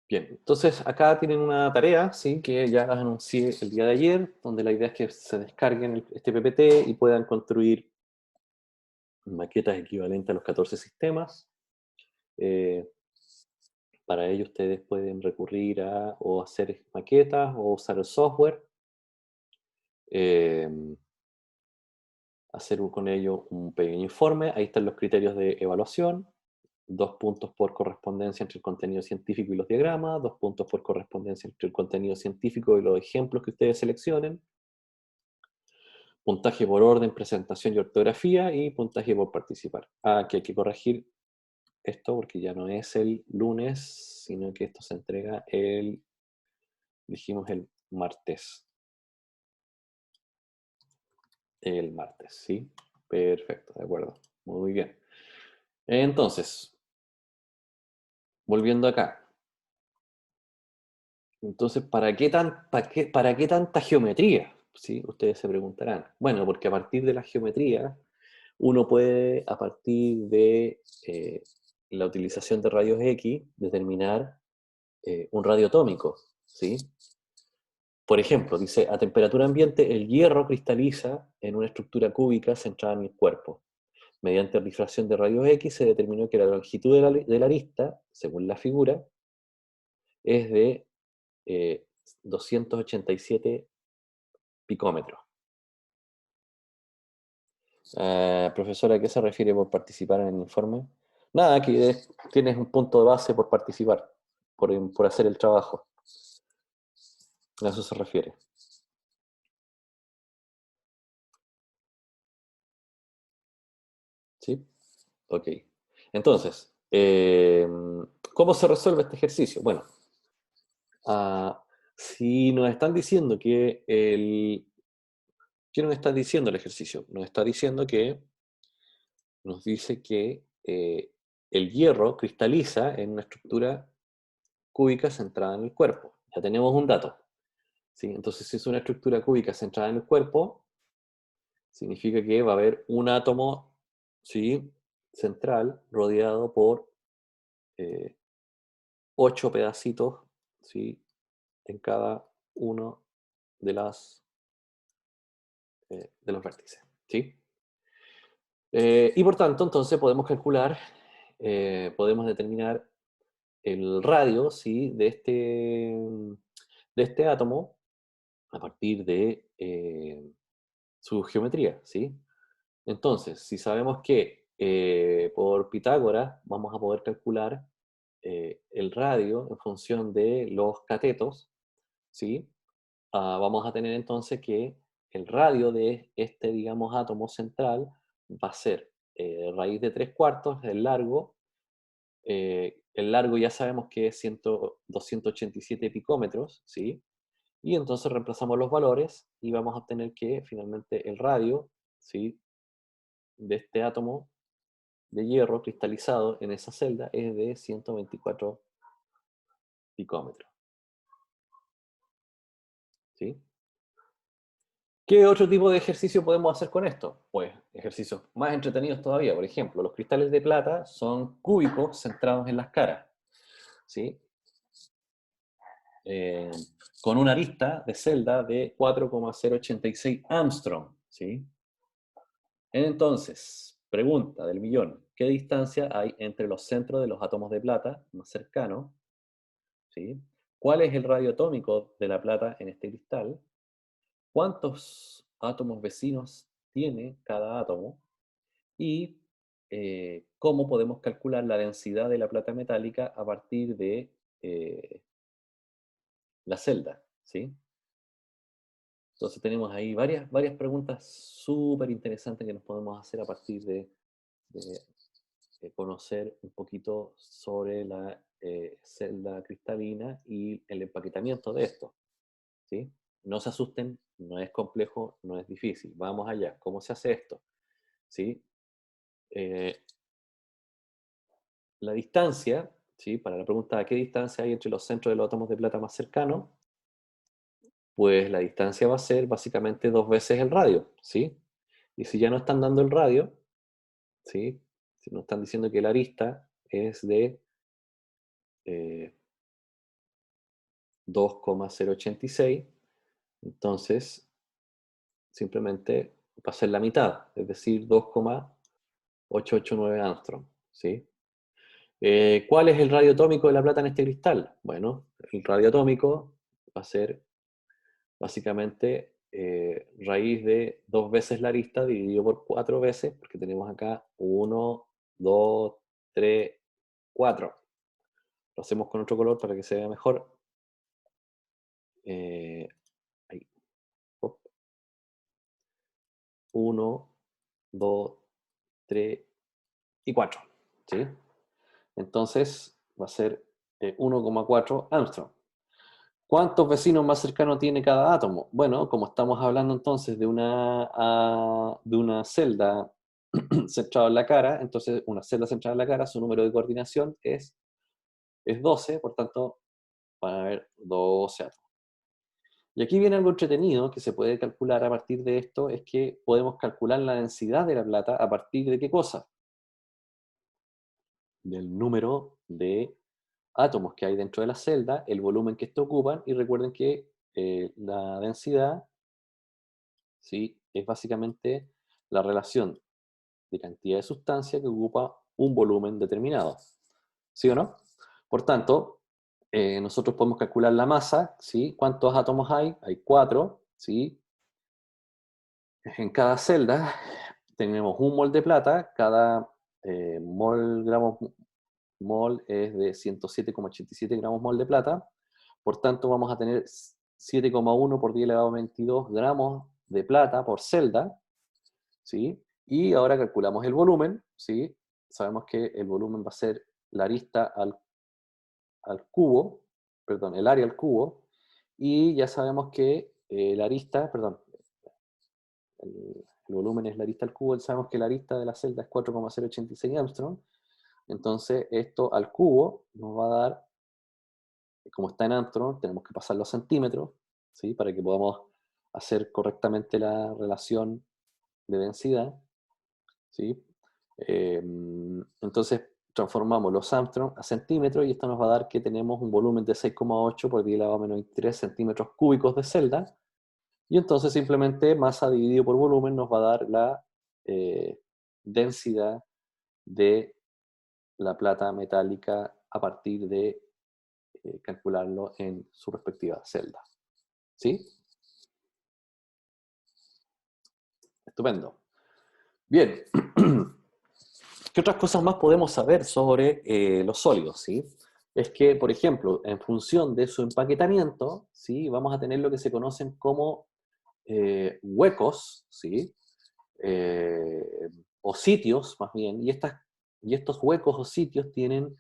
bien, entonces acá tienen una tarea, ¿sí? Que ya las anuncié el día de ayer, donde la idea es que se descarguen este PPT y puedan construir maquetas equivalentes a los 14 sistemas. Eh, para ello ustedes pueden recurrir a o hacer maquetas o usar el software. Em, hacer con ello un pequeño informe. Ahí están los criterios de evaluación. 2 puntos por correspondencia entre el contenido científico y los diagramas, 2 puntos por correspondencia entre el contenido científico y los ejemplos que ustedes seleccionen, puntaje por orden, presentación y ortografía, y puntaje por participar. Que hay que corregir esto porque ya no es el lunes, sino que esto se entrega dijimos el martes. El martes, ¿sí? Perfecto, de acuerdo. Muy bien. Entonces, volviendo acá. Entonces, para qué tanta geometría? ¿Sí? Ustedes se preguntarán. Bueno, porque a partir de la geometría, uno puede, a partir de la utilización de rayos X, determinar un radio atómico, ¿sí? Por ejemplo, dice, a temperatura ambiente, el hierro cristaliza en una estructura cúbica centrada en el cuerpo. Mediante difracción de rayos X se determinó que la longitud de la arista, según la figura, es de 287 picómetros. Profesora, ¿a qué se refiere por participar en el informe? Nada, que tienes un punto de base por participar, por hacer el trabajo. A eso se refiere. ¿Sí? Ok. Entonces, ¿cómo se resuelve este ejercicio? Bueno, si nos están diciendo que ¿qué nos está diciendo el ejercicio? Nos está diciendo que nos dice que el hierro cristaliza en una estructura cúbica centrada en el cuerpo. Ya tenemos un dato. ¿Sí? Entonces, si es una estructura cúbica centrada en el cuerpo, significa que va a haber un átomo, ¿sí? Central rodeado por 8 pedacitos, ¿sí? En cada uno de, de los vértices. ¿Sí? Y por tanto, entonces podemos calcular, podemos determinar el radio, ¿sí? De este átomo a partir de su geometría, ¿sí? Entonces, si sabemos que por Pitágoras vamos a poder calcular el radio en función de los catetos, ¿sí? Vamos a tener entonces que el radio de este, digamos, átomo central va a ser raíz de 3 cuartos, el largo ya sabemos que es 287 picómetros, ¿sí? Y entonces reemplazamos los valores y vamos a obtener que finalmente el radio, ¿sí? De este átomo de hierro cristalizado en esa celda es de 124 picómetros, ¿sí? ¿Qué otro tipo de ejercicio podemos hacer con esto? Pues ejercicios más entretenidos todavía. Por ejemplo, los cristales de plata son cúbicos centrados en las caras, ¿sí? Eh, con una arista de celda de 4,086 Armstrong, ¿sí? Entonces, pregunta del millón, ¿qué distancia hay entre los centros de los átomos de plata más cercanos? ¿Sí? ¿Cuál es el radio atómico de la plata en este cristal? ¿Cuántos átomos vecinos tiene cada átomo? Y cómo podemos calcular la densidad de la plata metálica a partir de la celda, ¿sí? Entonces tenemos ahí varias preguntas súper interesantes que nos podemos hacer a partir de conocer un poquito sobre la celda cristalina y el empaquetamiento de esto, ¿sí? No se asusten, no es complejo, no es difícil. Vamos allá. ¿Cómo se hace esto? ¿Sí? Eh, la distancia, ¿sí? Para la pregunta ¿a qué distancia hay entre los centros de los átomos de plata más cercanos? Pues la distancia va a ser básicamente 2 veces el radio, ¿sí? Y si ya no están dando el radio, ¿sí? Si nos están diciendo que la arista es de eh, 2,086, entonces simplemente va a ser la mitad, es decir, 2,889 Armstrong, ¿sí? ¿Cuál es el radio atómico de la plata en este cristal? Bueno, el radio atómico va a ser básicamente raíz de 2 veces la arista dividido por 4 veces, porque tenemos acá 1, 2, 3, 4. Lo hacemos con otro color para que se vea mejor. Eh, ahí. 1, 2, 3 y 4. ¿Sí? Entonces va a ser 1,4 Armstrong. ¿Cuántos vecinos más cercanos tiene cada átomo? Bueno, como estamos hablando entonces de una celda centrada en la cara, entonces una celda centrada en la cara, su número de coordinación es 12, por tanto van a haber 12 átomos. Y aquí viene algo entretenido que se puede calcular a partir de esto, es que podemos calcular la densidad de la plata a partir de qué cosa? Del número de átomos que hay dentro de la celda, el volumen que esto ocupan, y recuerden que la densidad, ¿sí? Es básicamente la relación de cantidad de sustancia que ocupa un volumen determinado. ¿Sí o no? Por tanto, nosotros podemos calcular la masa, ¿sí? ¿Cuántos átomos hay? Hay 4, ¿sí? En cada celda tenemos un mol de plata, cada mol es de 107,87 gramos mol de plata, por tanto vamos a tener 7,1 por 10 elevado a 22 gramos de plata por celda, ¿sí? Y ahora calculamos el volumen, ¿sí? Sabemos que el volumen va a ser la arista al cubo, perdón, el área al cubo, y ya sabemos que la arista, perdón, el volumen es la arista al cubo, sabemos que la arista de la celda es 4,086 Armstrong, entonces esto al cubo nos va a dar, como está en Armstrong, tenemos que pasarlo a centímetros, ¿sí? Para que podamos hacer correctamente la relación de densidad, ¿sí? Entonces transformamos los Armstrong a centímetros y esto nos va a dar que tenemos un volumen de 6,8 por 10 elevado a menos 23 centímetros cúbicos de celda. Y entonces simplemente masa dividido por volumen nos va a dar la densidad de la plata metálica a partir de calcularlo en su respectiva celda. ¿Sí? Estupendo. Bien. ¿Qué otras cosas más podemos saber sobre los sólidos? ¿Sí? Es que, por ejemplo, en función de su empaquetamiento, ¿sí? Vamos a tener lo que se conocen como huecos, ¿sí? O sitios, más bien, y estos huecos o sitios tienen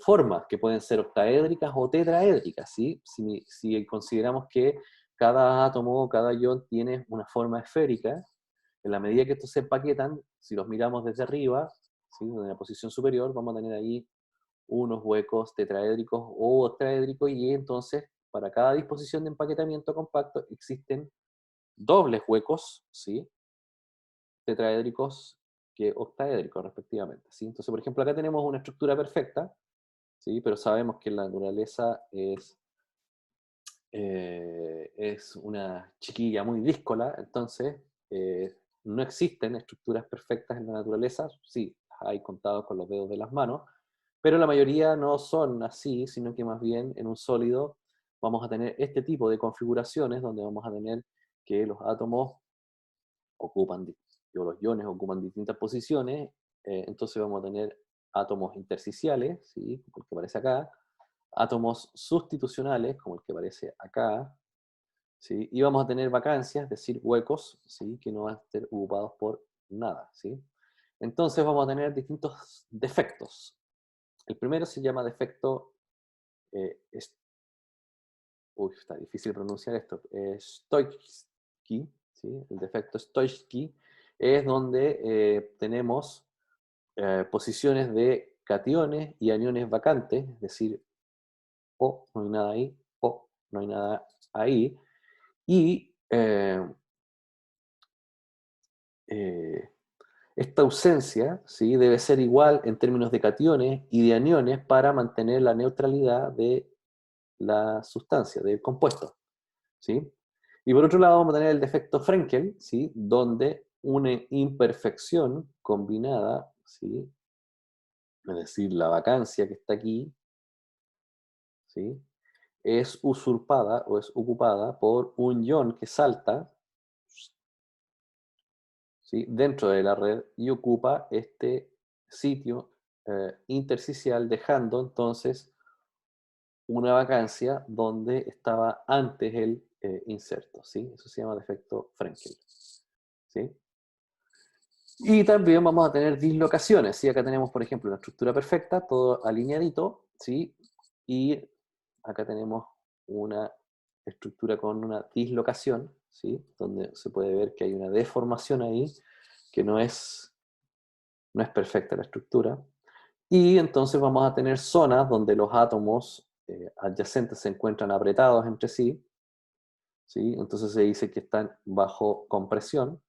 formas que pueden ser octaédricas o tetraédricas, ¿sí? Si consideramos que cada átomo o cada ion tiene una forma esférica, en la medida que estos se empaquetan, si los miramos desde arriba, ¿sí? En la posición superior, vamos a tener ahí unos huecos tetraédricos o octaédricos, y entonces para cada disposición de empaquetamiento compacto existen dobles huecos, ¿sí? Tetraédricos que octaédricos, respectivamente, ¿sí? Entonces, por ejemplo, acá tenemos una estructura perfecta, ¿sí? Pero sabemos que la naturaleza es una chiquilla muy díscola, entonces no existen estructuras perfectas en la naturaleza, sí, hay contados con los dedos de las manos, pero la mayoría no son así, sino que más bien en un sólido vamos a tener este tipo de configuraciones donde vamos a tener que los átomos ocupan, o los iones ocupan distintas posiciones, entonces vamos a tener átomos intersticiales, ¿sí? Como el que aparece acá, átomos sustitucionales, como el que aparece acá, ¿sí? Y vamos a tener vacancias, es decir, huecos, ¿sí? Que no van a estar ocupados por nada, ¿sí? Entonces vamos a tener distintos defectos. El primero se llama defecto, eh, uy, está difícil pronunciar esto, Stoitsky, ¿sí? El defecto Stoitsky es donde tenemos posiciones de cationes y aniones vacantes, es decir, o no hay nada ahí, o no hay nada ahí, y eh, esta ausencia, ¿sí? Debe ser igual en términos de cationes y de aniones para mantener la neutralidad de la sustancia, del compuesto, ¿sí? Y por otro lado vamos a tener el defecto Frenkel, ¿sí? Donde una imperfección combinada, ¿sí? Es decir, la vacancia que está aquí, ¿sí? Es usurpada o es ocupada por un ion que salta, ¿sí? Dentro de la red y ocupa este sitio intersticial, dejando entonces una vacancia donde estaba antes el inserto, ¿sí? Eso se llama defecto Frenkel, ¿sí? Y también vamos a tener dislocaciones, ¿sí? Acá tenemos, por ejemplo, una estructura perfecta, todo alineadito, ¿sí? Y acá tenemos una estructura con una dislocación, ¿sí? Donde se puede ver que hay una deformación ahí, que no es perfecta la estructura. Y entonces vamos a tener zonas donde los átomos adyacentes se encuentran apretados entre sí, ¿sí? Entonces se dice que están bajo compresión,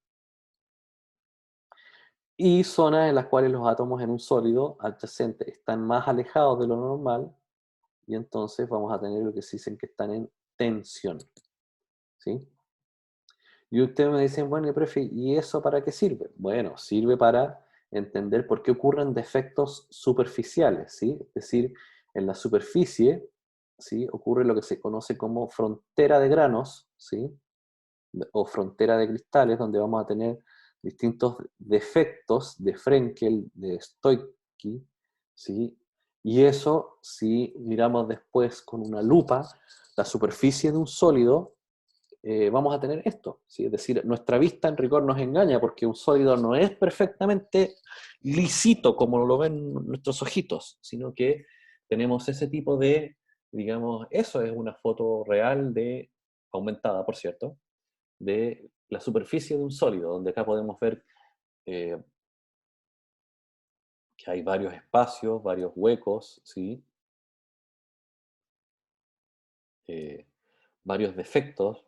y zonas en las cuales los átomos en un sólido adyacente están más alejados de lo normal, y entonces vamos a tener lo que se dicen que están en tensión, ¿sí? Y ustedes me dicen, bueno, profe, ¿y eso para qué sirve? Bueno, sirve para entender por qué ocurren defectos superficiales, ¿sí? Es decir, en la superficie, ¿sí? Ocurre lo que se conoce como frontera de granos, ¿sí? O frontera de cristales, donde vamos a tener distintos defectos de Frenkel, de Stoicki, ¿sí? Y eso, si miramos después con una lupa la superficie de un sólido, vamos a tener esto, ¿sí? Es decir, nuestra vista en rigor nos engaña porque un sólido no es perfectamente lisito como lo ven nuestros ojitos, sino que tenemos ese tipo de, digamos, eso es una foto real de, aumentada por cierto, de la superficie de un sólido, donde acá podemos ver eh, que hay varios espacios, varios huecos, ¿sí? Eh, varios defectos,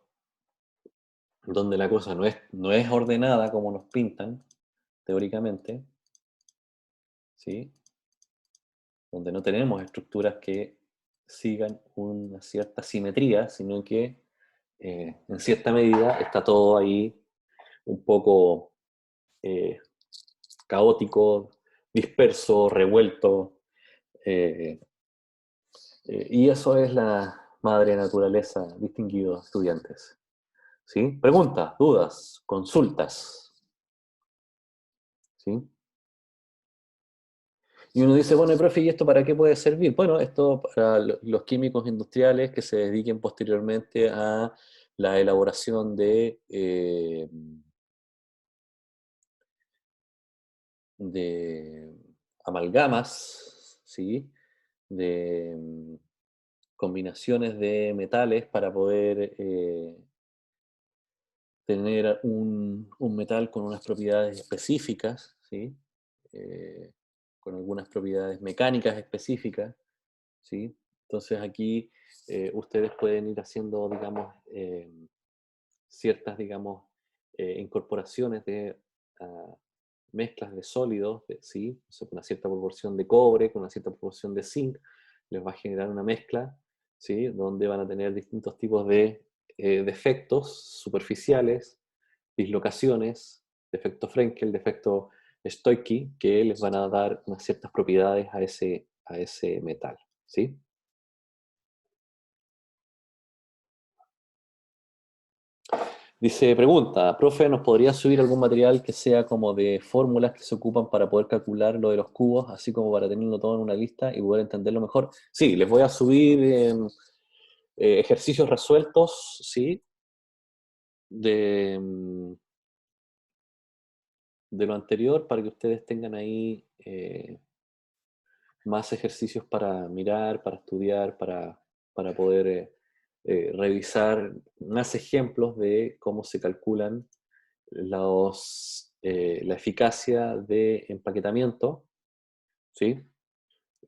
donde la cosa no es ordenada como nos pintan, teóricamente, ¿sí? Donde no tenemos estructuras que sigan una cierta simetría, sino que en cierta medida está todo ahí un poco eh, caótico, disperso, revuelto, eh, y eso es la madre naturaleza, distinguidos estudiantes. ¿Sí? Preguntas, dudas, consultas. ¿Sí? Y uno dice, bueno, profe, ¿y esto para qué puede servir? Bueno, esto para los químicos industriales que se dediquen posteriormente a la elaboración de amalgamas, ¿sí? De combinaciones de metales para poder tener un metal con unas propiedades específicas, ¿sí? Eh, con algunas propiedades mecánicas específicas, ¿sí? Entonces aquí ustedes pueden ir haciendo, digamos, ciertas, digamos, incorporaciones de ah, mezclas de sólidos, ¿sí? O sea, una cierta proporción de cobre, con una cierta proporción de zinc, les va a generar una mezcla, ¿sí? Donde van a tener distintos tipos de defectos superficiales, dislocaciones, defecto Frenkel, defecto Stoicki, que les van a dar unas ciertas propiedades a ese metal, ¿sí? Dice, pregunta, profe, ¿nos podría subir algún material que sea como de fórmulas que se ocupan para poder calcular lo de los cubos, así como para tenerlo todo en una lista y poder entenderlo mejor? Sí, les voy a subir ejercicios resueltos, ¿sí? De, de lo anterior para que ustedes tengan ahí más ejercicios para mirar, para estudiar, para poder revisar más ejemplos de cómo se calculan la eficacia de empaquetamiento, ¿sí?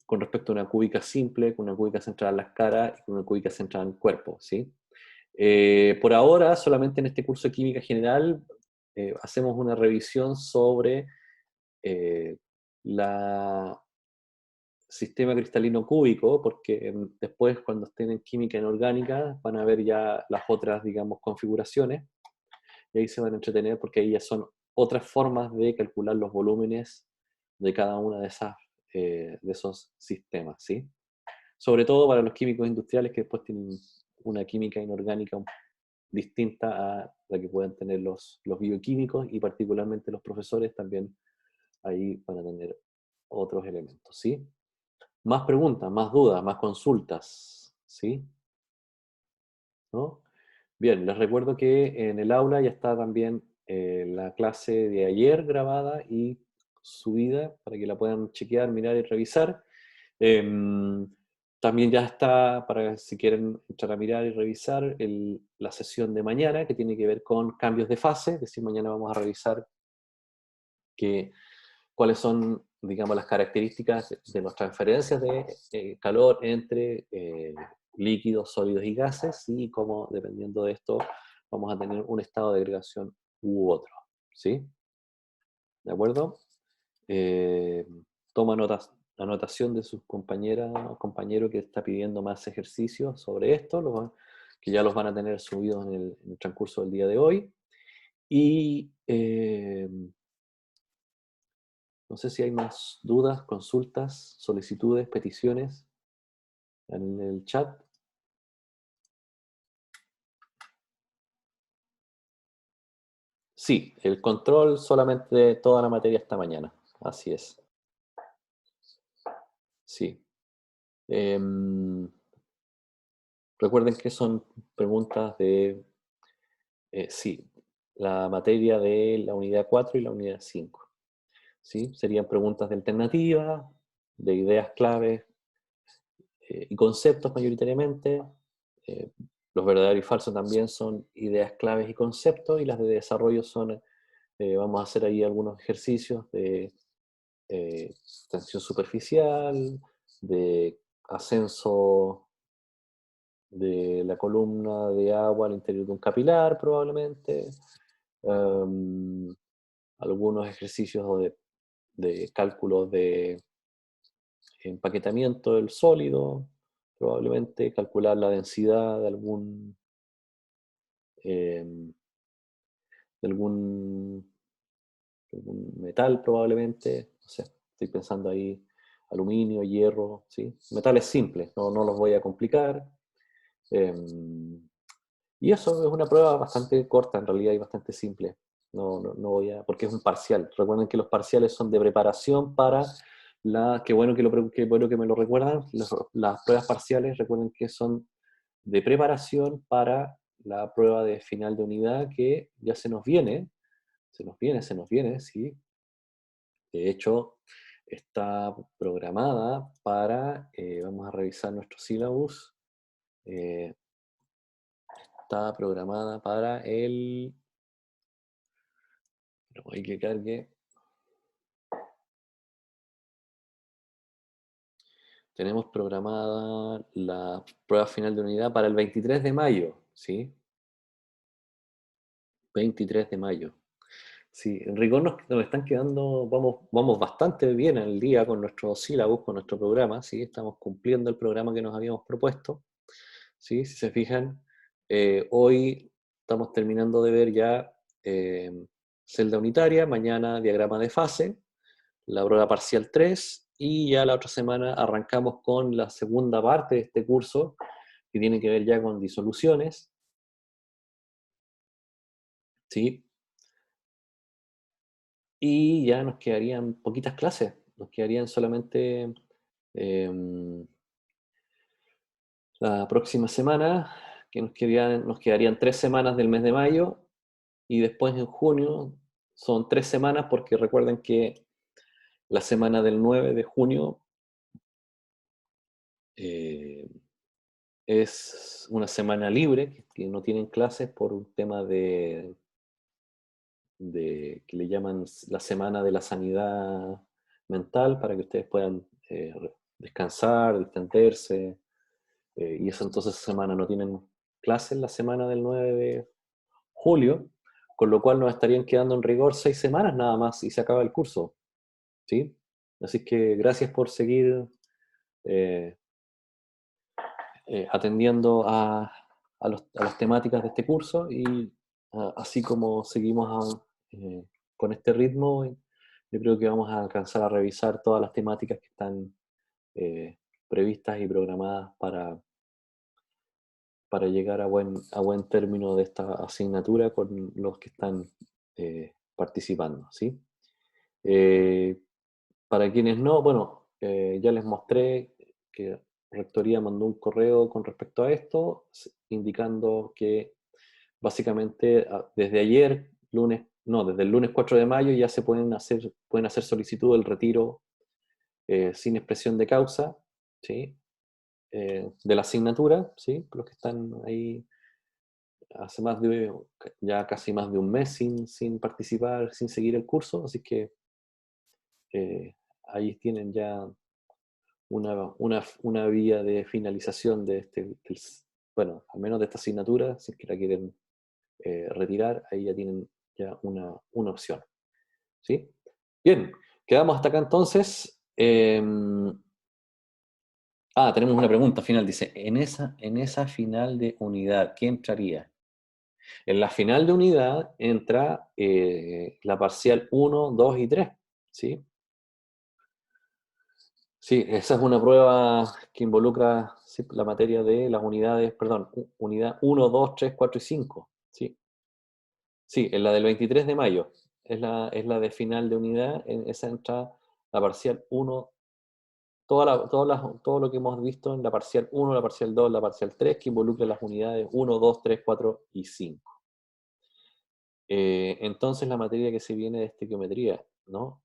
Con respecto a una cúbica simple, con una cúbica centrada en las caras y con una cúbica centrada en el cuerpo, ¿sí? Por ahora, solamente en este curso de química general, hacemos una revisión sobre eh, la sistema cristalino cúbico, porque después cuando estén en química inorgánica van a ver ya las otras, digamos, configuraciones, y ahí se van a entretener porque ahí ya son otras formas de calcular los volúmenes de cada una de esos sistemas, ¿sí? Sobre todo para los químicos industriales que después tienen una química inorgánica distinta a la que pueden tener los bioquímicos y particularmente los profesores también ahí van a tener otros elementos, ¿sí? Más preguntas, más dudas, más consultas, ¿sí? ¿No? Bien, les recuerdo que en el aula ya está también la clase de ayer grabada y subida para que la puedan chequear, mirar y revisar. También ya está, para si quieren entrar a mirar y revisar, la sesión de mañana que tiene que ver con cambios de fase, es decir, mañana vamos a revisar que cuáles son, digamos, las características de las transferencias de calor entre líquidos, sólidos y gases, y cómo, dependiendo de esto, vamos a tener un estado de agregación u otro. ¿Sí? ¿De acuerdo? Eh, toma anotación de sus compañeras o compañero que está pidiendo más ejercicios sobre esto, que ya los van a tener subidos en el transcurso del día de hoy. Y no sé si hay más dudas, consultas, solicitudes, peticiones en el chat. Sí, el control solamente de toda la materia esta mañana. Así es. Sí. Em, recuerden que son preguntas sí, la materia de la unidad 4 y la unidad 5. ¿Sí? Serían preguntas de alternativa, de ideas claves y conceptos mayoritariamente. Eh, los verdaderos y falsos también son ideas claves y conceptos, y las de desarrollo son, vamos a hacer ahí algunos ejercicios de tensión superficial, de ascenso de la columna de agua al interior de un capilar probablemente, um, algunos ejercicios de cálculos de empaquetamiento del sólido, probablemente calcular la densidad eh, de algún metal probablemente, no sé, estoy pensando ahí aluminio, hierro, ¿sí? Metales simples, no los voy a complicar. Eh, y eso es una prueba bastante corta en realidad y bastante simple. No voy a, porque es un parcial. Recuerden que los parciales son de preparación para qué bueno qué bueno que me lo recuerdan. Las pruebas parciales, recuerden que son de preparación para la prueba de final de unidad que ya se nos viene, sí. De hecho, está programada para, vamos a revisar nuestro syllabus, eh, está programada para pero hay que cargue, tenemos programada la prueba final de unidad para el 23 de mayo, ¿sí? 23 de mayo. Sí, en rigor nos están quedando, vamos bastante bien al día con nuestro sílabus, con nuestro programa, ¿sí? Estamos cumpliendo el programa que nos habíamos propuesto, ¿sí? Si se fijan, hoy estamos terminando de ver ya eh, celda unitaria, mañana diagrama de fase, la prueba parcial 3 y ya la otra semana arrancamos con la segunda parte de este curso, que tiene que ver ya con disoluciones, ¿sí? Y ya nos quedarían poquitas clases, nos quedarían solamente la próxima semana, que nos quedarían 3 semanas del mes de mayo, y después en junio son 3 semanas, porque recuerden que la semana del 9 de junio eh, es una semana libre, que no tienen clases por un tema que le llaman la semana de la sanidad mental, para que ustedes puedan descansar, distenderse, y eso entonces esa semana no tienen clases, la semana del 9 de julio, con lo cual nos estarían quedando en rigor 6 semanas nada más y se acaba el curso, ¿sí? Así que gracias por seguir eh, atendiendo a las temáticas de este curso, y así como seguimos con este ritmo, yo creo que vamos a alcanzar a revisar todas las temáticas que están eh, previstas y programadas para llegar a buen término de esta asignatura con los que están participando, ¿sí? Eh, para quienes no, bueno, ya les mostré que Rectoría mandó un correo con respecto a esto, indicando que básicamente desde ayer, lunes, no, desde el lunes 4 de mayo ya se pueden hacer solicitud del retiro sin expresión de causa, ¿sí? De la asignatura, ¿sí? Los que están ahí hace ya casi más de un mes sin participar, sin seguir el curso, así que ahí tienen ya una vía de finalización de bueno, al menos de esta asignatura. Si es que la quieren retirar, ahí ya tienen ya una opción, ¿sí? Bien, quedamos hasta acá entonces. Tenemos una pregunta final, dice, en esa final de unidad, ¿qué entraría? En la final de unidad entra la parcial 1, 2 y 3, ¿sí? Sí, esa es una prueba que involucra, sí, la materia de las unidades, perdón, unidad 1, 2, 3, 4 y 5. Sí, sí, en la del 23 de mayo. Es la de final de unidad, en esa entra la parcial 1, todo lo que hemos visto en la parcial 1, la parcial 2, la parcial 3, que involucra las unidades 1, 2, 3, 4 y 5. Entonces la materia que se viene de estequiometría, ¿no?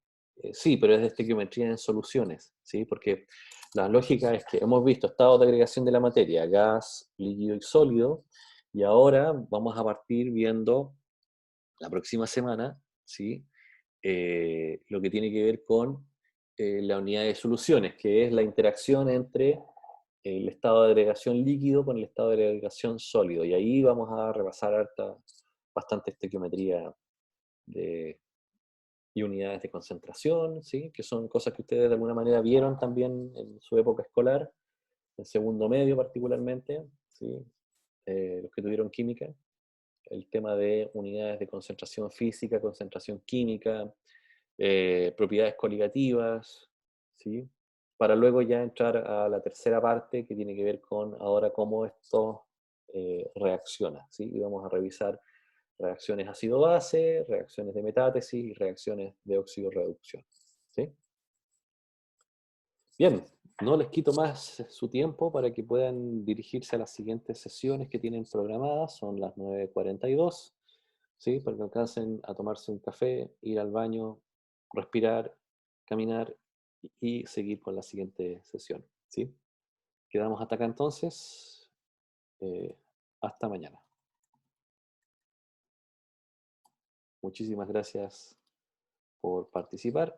Sí, pero es de estequiometría en soluciones, ¿sí? Porque la lógica es que hemos visto estados de agregación de la materia, gas, líquido y sólido, y ahora vamos a partir viendo la próxima semana, ¿sí? Lo que tiene que ver con la unidad de soluciones, que es la interacción entre el estado de agregación líquido con el estado de agregación sólido, y ahí vamos a repasar bastante estequiometría de, y unidades de concentración, ¿sí? Que son cosas que ustedes de alguna manera vieron también en su época escolar, en segundo medio particularmente, ¿sí? Los que tuvieron química, el tema de unidades de concentración física, concentración química, propiedades coligativas, ¿sí? Para luego ya entrar a la tercera parte, que tiene que ver con ahora cómo esto reacciona, ¿sí? Y vamos a revisar reacciones ácido-base, reacciones de metátesis y reacciones de óxido-reducción, ¿sí? Bien, no les quito más su tiempo para que puedan dirigirse a las siguientes sesiones que tienen programadas. Son las 9:42, ¿sí? Para que alcancen a tomarse un café, ir al baño, respirar, caminar y seguir con la siguiente sesión, ¿sí? Quedamos hasta acá entonces. Eh, Hasta mañana. Muchísimas gracias por participar.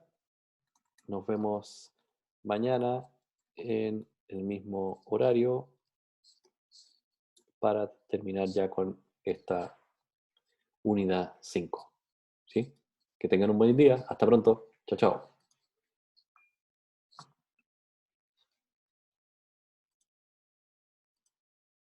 Nos vemos mañana en el mismo horario para terminar ya con esta unidad 5. ¿Sí? Que tengan un buen día. Hasta pronto. Chao, chao.